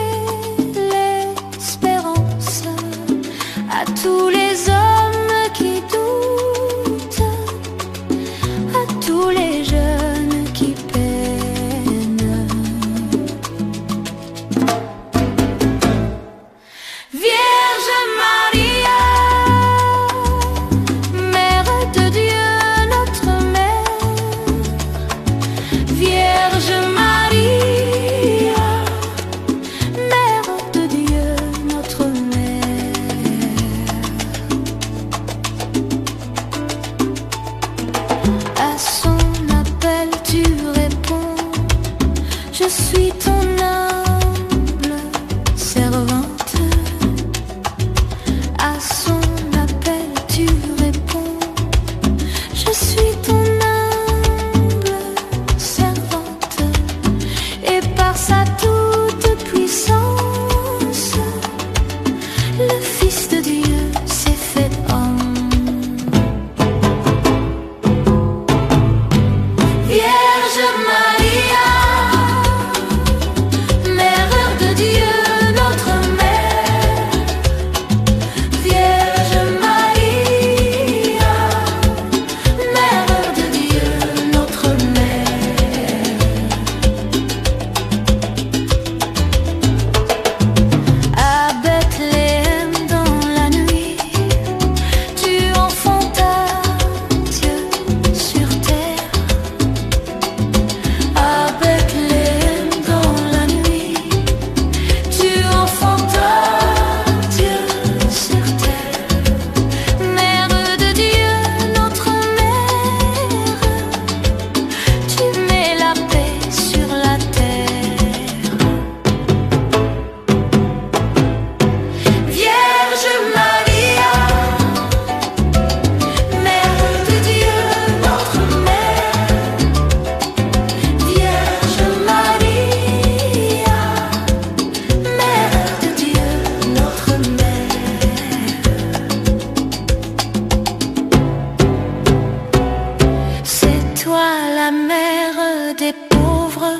l'espérance à tous les hommes qui doutent, à tous les jeunes qui peinent. Vierge Maria, Mère de Dieu, notre Mère. Vierge Maria, des pauvres,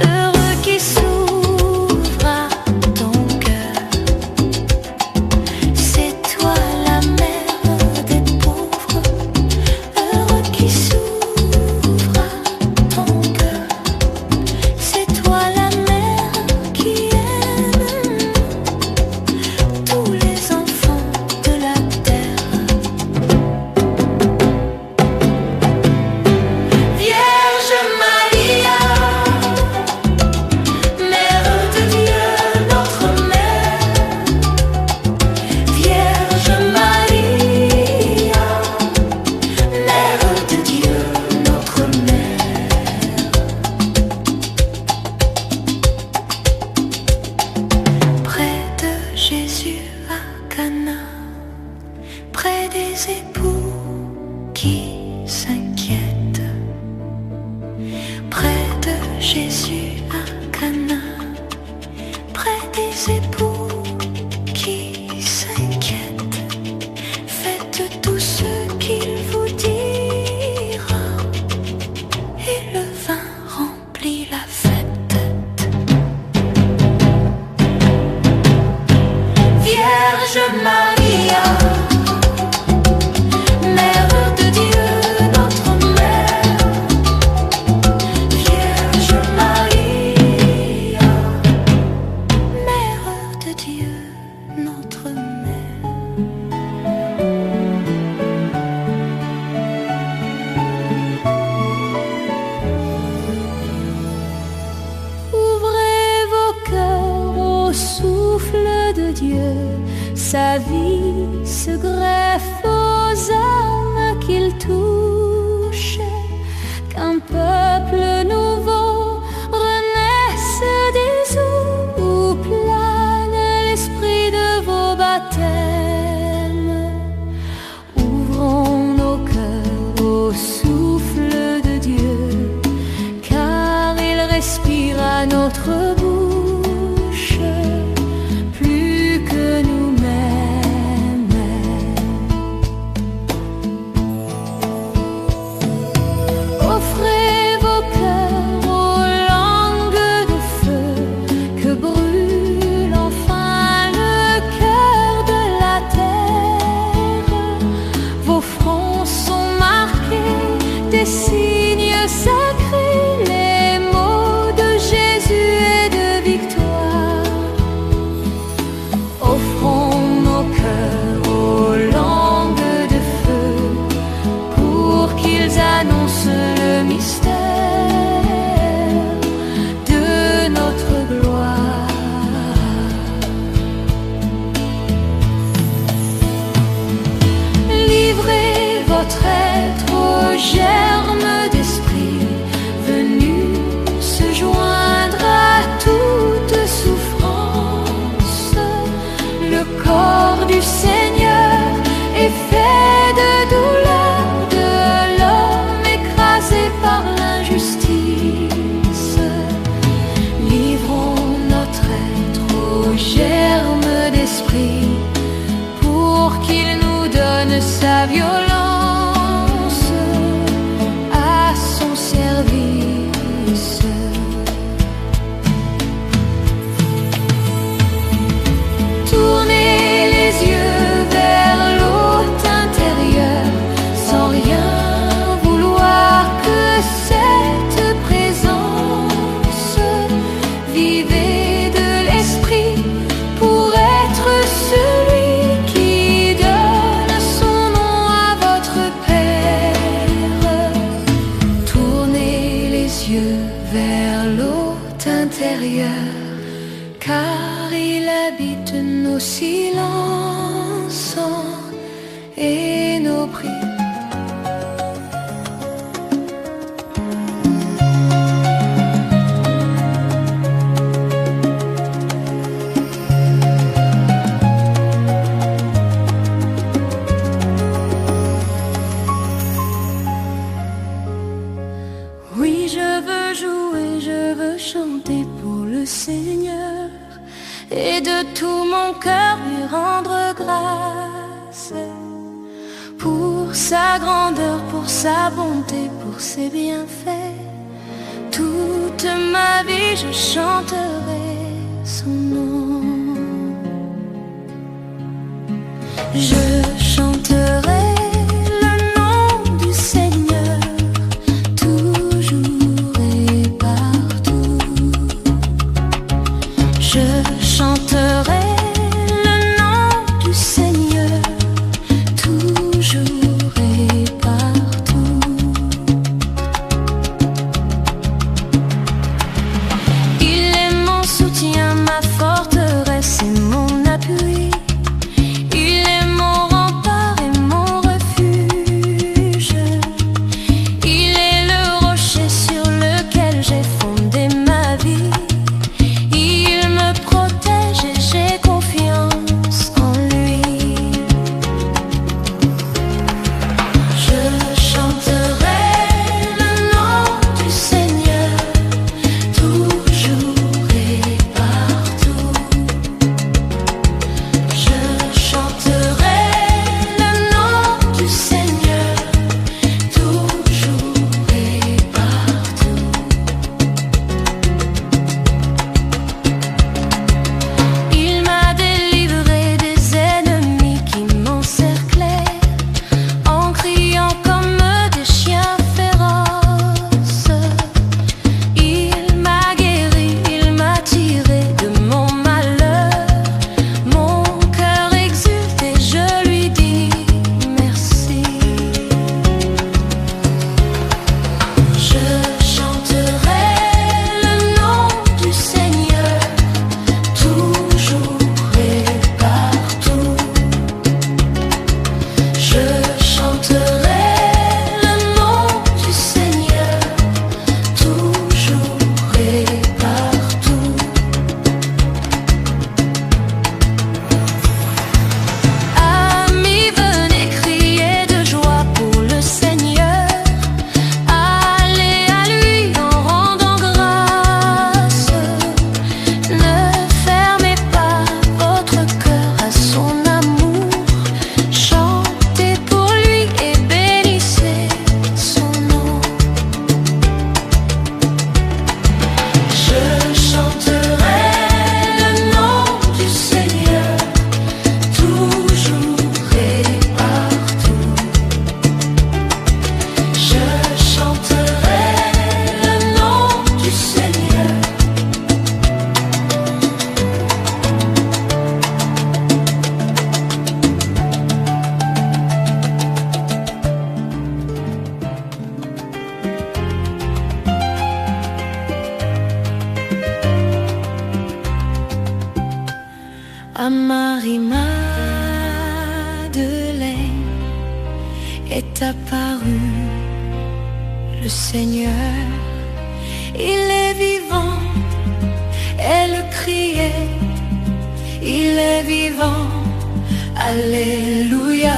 heureux qui s'ouvre à ton cœur. C'est toi la mère des pauvres, heureux qui s'ouvre à ton cœur. C'est toi la mère qui aime tous les enfants de la terre. Vierge Maria, Mère de Dieu, notre mère. Vierge Maria, Mère de Dieu, notre mère. Près de Jésus à Cana, près des époux qui s'inquiètent. Près de Jésus à Cana, près des époux qui s'inquiètent. Faites tout ce qu'il vous dira, et le vin remplit la fête. Vierge Maria, Mère de Dieu, notre mère. Vierge Maria, Mère de Dieu, notre mère. Ouvrez vos cœurs au souffle de Dieu. Sa vie se greffe aux âmes qu'il touche. Qu'un peuple nouveau renaisse des eaux où plane l'esprit de vos baptêmes. Ouvrons nos cœurs au souffle de Dieu, car il respire à notre bouche plus que nous-mêmes. Offrez vos cœurs aux langues de feu que brûle enfin le cœur de la terre. Vos fronts sont marqués des signes sacrés, les mots de Jésus et de victoire. Offrons nos cœurs aux langues de feu pour qu'ils annoncent le mystère de notre gloire. Livrez votre être au germe d'esprit venu se joindre à toute souffrance. Le corps du Seigneur est fait de douleur, de l'homme écrasé par l'injustice. Livrons notre être au germe d'esprit pour qu'il nous donne sa violence à son service. Tournez les yeux vers l'hôte intérieur, sans rien vouloir que cette présence. Vivez de l'esprit pour être celui qui donne son nom à votre Père. Tournez les yeux vers l'hôte intérieur, car il habite nos silences et nos prières. Oui, je veux jouer, je veux chanter pour le Seigneur et de tout mon cœur lui rendre grâce pour sa grandeur, pour sa bonté, pour ses bienfaits, Toute ma vie je chanterai son nom. Je chanterai le nom du Seigneur toujours et partout. Je chanterai le nom du Seigneur toujours et partout. Il est mon soutien, ma forteresse et mon appui. Il est mon rempart et mon refuge. Il est le rocher sur lequel j'ai fondé ma vie. Il me protège et j'ai confiance en lui. Je chanterai le nom du Seigneur toujours et partout. Je chanterai le nom du Seigneur toujours et partout. Il m'a délivré des ennemis qui m'encerclaient en criant comme des chiens féroces. Il m'a guéri, il m'a tiré de mon malheur. Mon cœur exulte et je lui dis merci. Je chanterai le nom du Seigneur toujours et partout. Je chanterai le nom du Seigneur toujours et partout. Amis, venez crier de joie pour le Seigneur. Allez à lui en rendant grâce. Ne fermez pas votre cœur à son amour. Chantez pour lui et bénissez son nom. Je chanterai le nom du Seigneur toujours et partout. Je chanterai le nom du Seigneur. À Marie-Madeleine est apparu le Seigneur. Il est vivant, elle criait. Il est vivant, alléluia.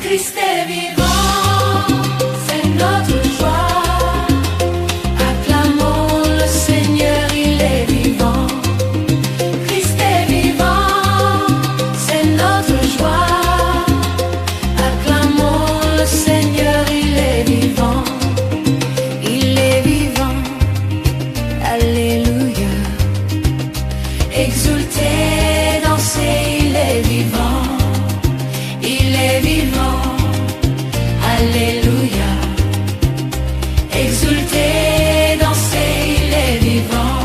Christ est vivant, c'est notre joie. Acclamons le Seigneur, il est vivant. Christ est vivant, c'est notre joie. Acclamons le Seigneur, il est vivant. Il est vivant, alléluia. Exultez, dansez, il est vivant. Il est vivant, alléluia. Exultez, dansez, il est vivant.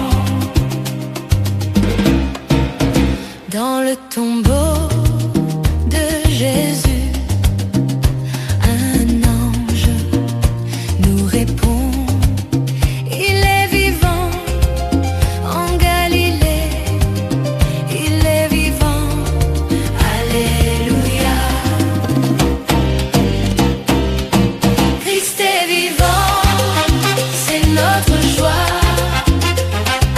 Dans le tombeau de Jésus, un ange nous répond. Il est vivant en Galilée. Il est vivant, alléluia. Christ est vivant, c'est notre joie.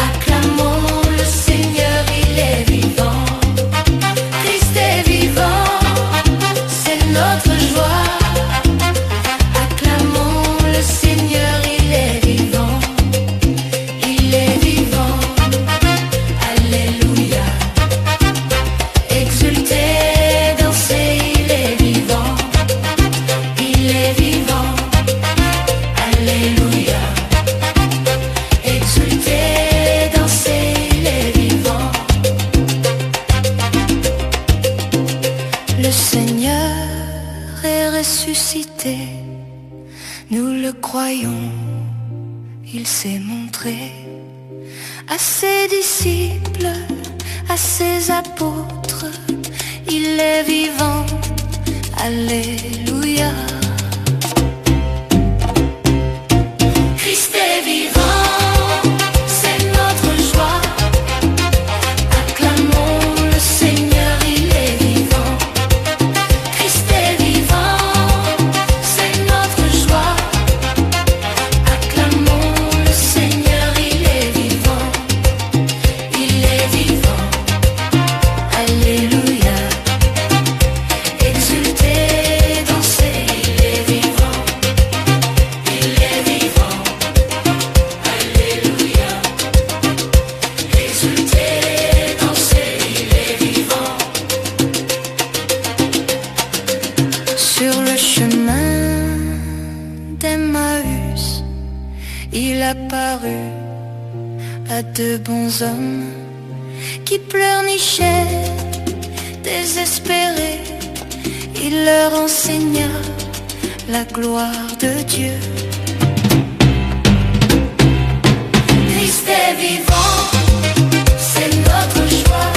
Acclamons le Seigneur, il est vivant. Christ est vivant, c'est notre joie. Acclamons le Seigneur, il est vivant. Il est vivant, alléluia. Exultez, dansez, il est vivant. Il est vivant, ressuscité, nous le croyons, il s'est montré à ses disciples, à ses apôtres, il est vivant, alléluia. Christ est vivant, c'est notre joie, acclamons le Seigneur, il est vivant. Christ est vivant, c'est notre joie, acclamons le Seigneur, il est vivant. Il est vivant, alléluia. Exultez, dansez, il est vivant. Il est vivant, alléluia. Exultez, dansez, il est vivant. Sur le chemin d'Emmaüs, il apparut à deux bons hommes qui pleurnichaient, désespérés. Il leur enseigna la gloire de Dieu. Christ est vivant, c'est notre joie.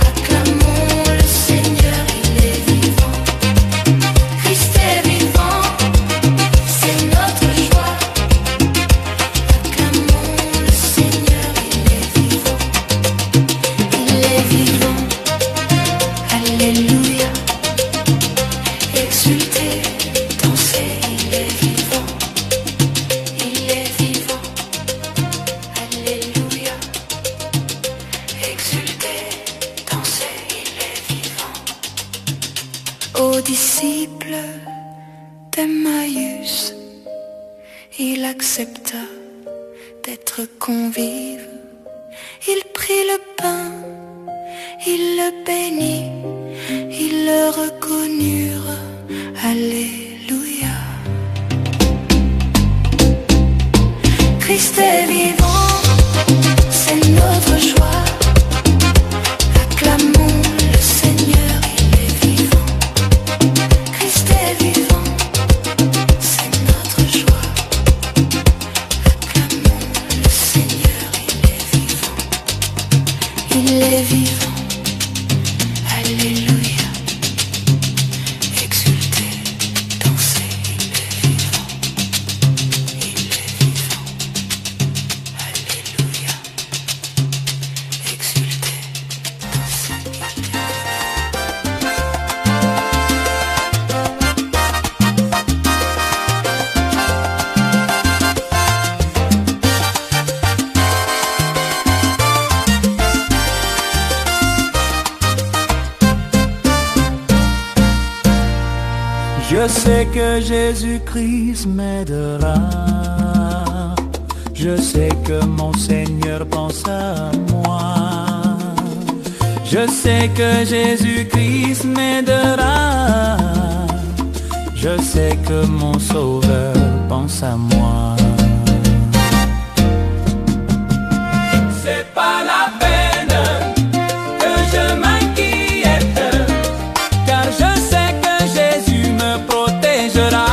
Acclamons le Seigneur, il est vivant. Christ est vivant, c'est notre joie. Acclamons le Seigneur, il est vivant. Il est vivant, alléluia. Exultez, dansez, il est vivant. Il est vivant, alléluia. Exultez, dansez, il est vivant. Aux disciples d'Emmaüs, il accepta d'être convive. Il prit le pain, il le bénit, ils le reconnurent, alléluia. Christ est vivant, c'est notre joie. Acclamons le Seigneur, il est vivant. Christ est vivant, c'est notre joie. Acclamons le Seigneur, il est vivant. Il est vivant, alléluia. Exultez, dansez, il est vivant. Il est vivant, alléluia. Exultez, dansez, il est vivant. Je sais que Jésus-Christ m'aidera. Je sais que mon Seigneur pense à moi. Je sais que Jésus-Christ m'aidera. Je sais que mon Sauveur pense à moi. C'est pas la peine que je m'inquiète, car je sais que Jésus me protégera.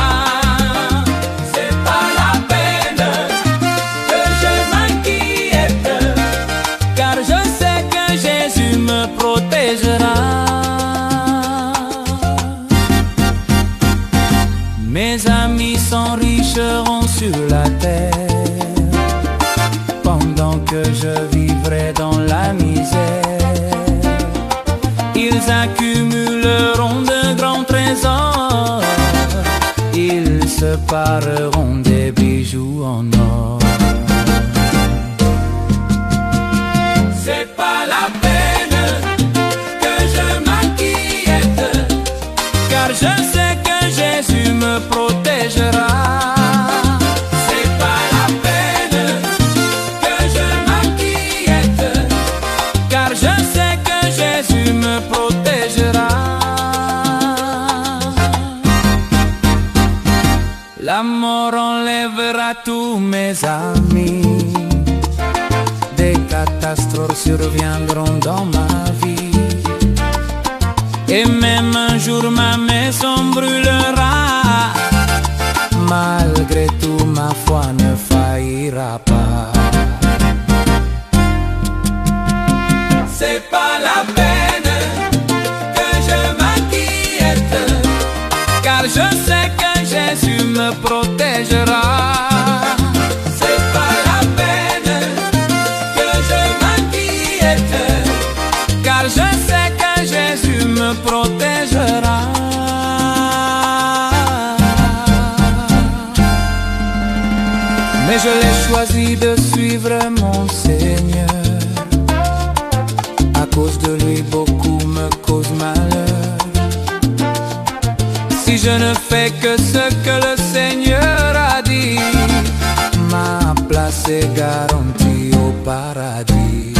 C'est pas la peine que je m'inquiète, car je sais que Jésus me protégera. Mes amis s'enrichiront sur la terre, pendant que je vivrai dans la misère. Ils accumuleront de grands trésors, ils se pareront des bijoux en or. C'est pas la peine que je m'inquiète, car je sais que Jésus me protégera. C'est pas la peine que je m'inquiète, car je sais que Jésus me protégera. La mort enlèvera tous mes amis, des catastrophes surviendront dans ma vie. Et même un jour ma maison brûlera. Malgré tout ma foi ne faillira pas. C'est pas la peine que je m'inquiète, car je sais que Jésus me protégera. C'est pas la peine que je m'inquiète, car je sais que Jésus me protégera. Mais je l'ai choisi de suivre mon Seigneur. À cause de lui, beaucoup me causent malheur. Si je ne fais que ce que le Seigneur a dit, ma place est garantie au paradis.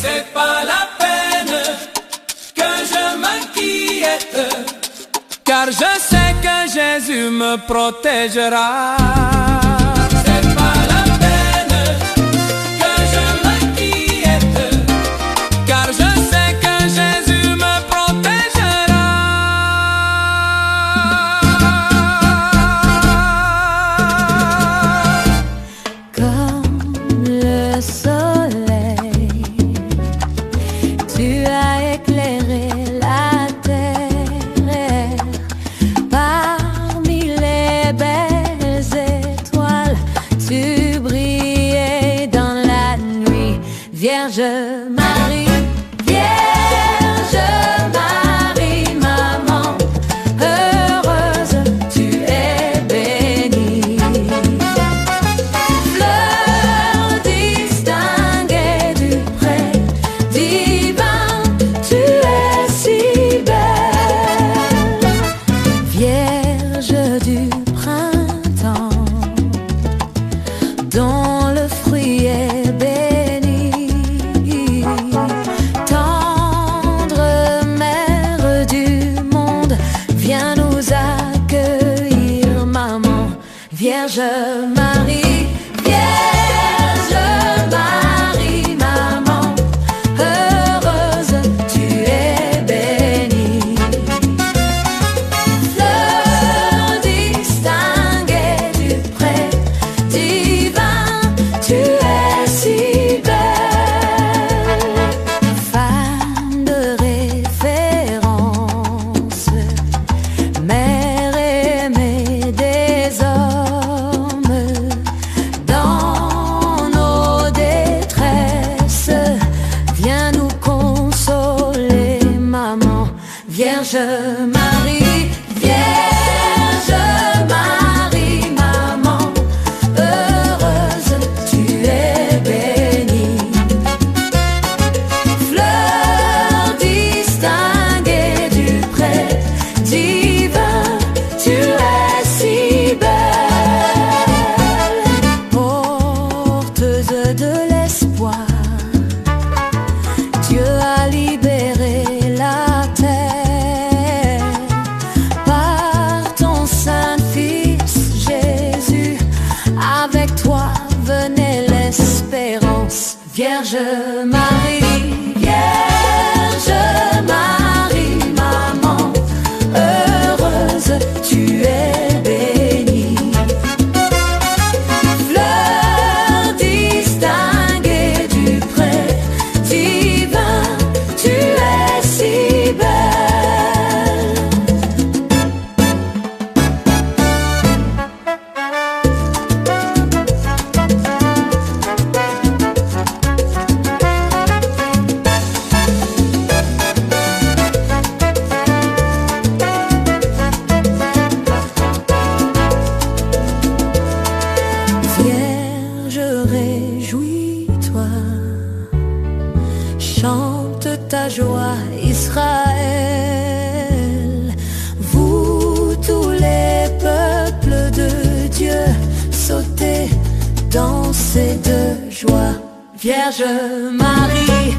C'est pas la peine que je m'inquiète, car je sais que Jésus me protégera. C'est pas la peine que je m'inquiète, car je sais que Jésus me protégera. Comme le soleil, tu as éclairé la terre. Parmi les belles étoiles, tu brillais dans la nuit. Vierge Marie, Vierge Marie, maman, heureuse, tu es bénie. Fleur distinguée du pré divin, tu es si belle. Vierge du printemps, dont le fruit est béni. Tendre mère du monde, viens nous accueillir, maman. Vierge Marie, Vierge Marie, maman, heureuse, tu es bénie. Fleur distinguée du pré divin, tu es si belle. Femme de référence, mère aimée des hommes, dans nos détresses, viens nous consoler, maman. Vierge Marie, Vierge Marie, maman, heureuse, tu es bénie. Fleur distinguée du pré divin, tu es si belle. Porteuse de l'espoir, Dieu a libéré la terre par ton Saint-Fils Jésus. Avec toi venait l'espérance. Vierge Marie, Vierge Marie, maman, heureuse, tu es bénie. Fleur distinguée du pré divin, tu es si belle. Vierge, réjouis-toi, chante ta joie, Israël. Vous, tous les peuples de Dieu, sautez, dansez de joie. Vierge Marie,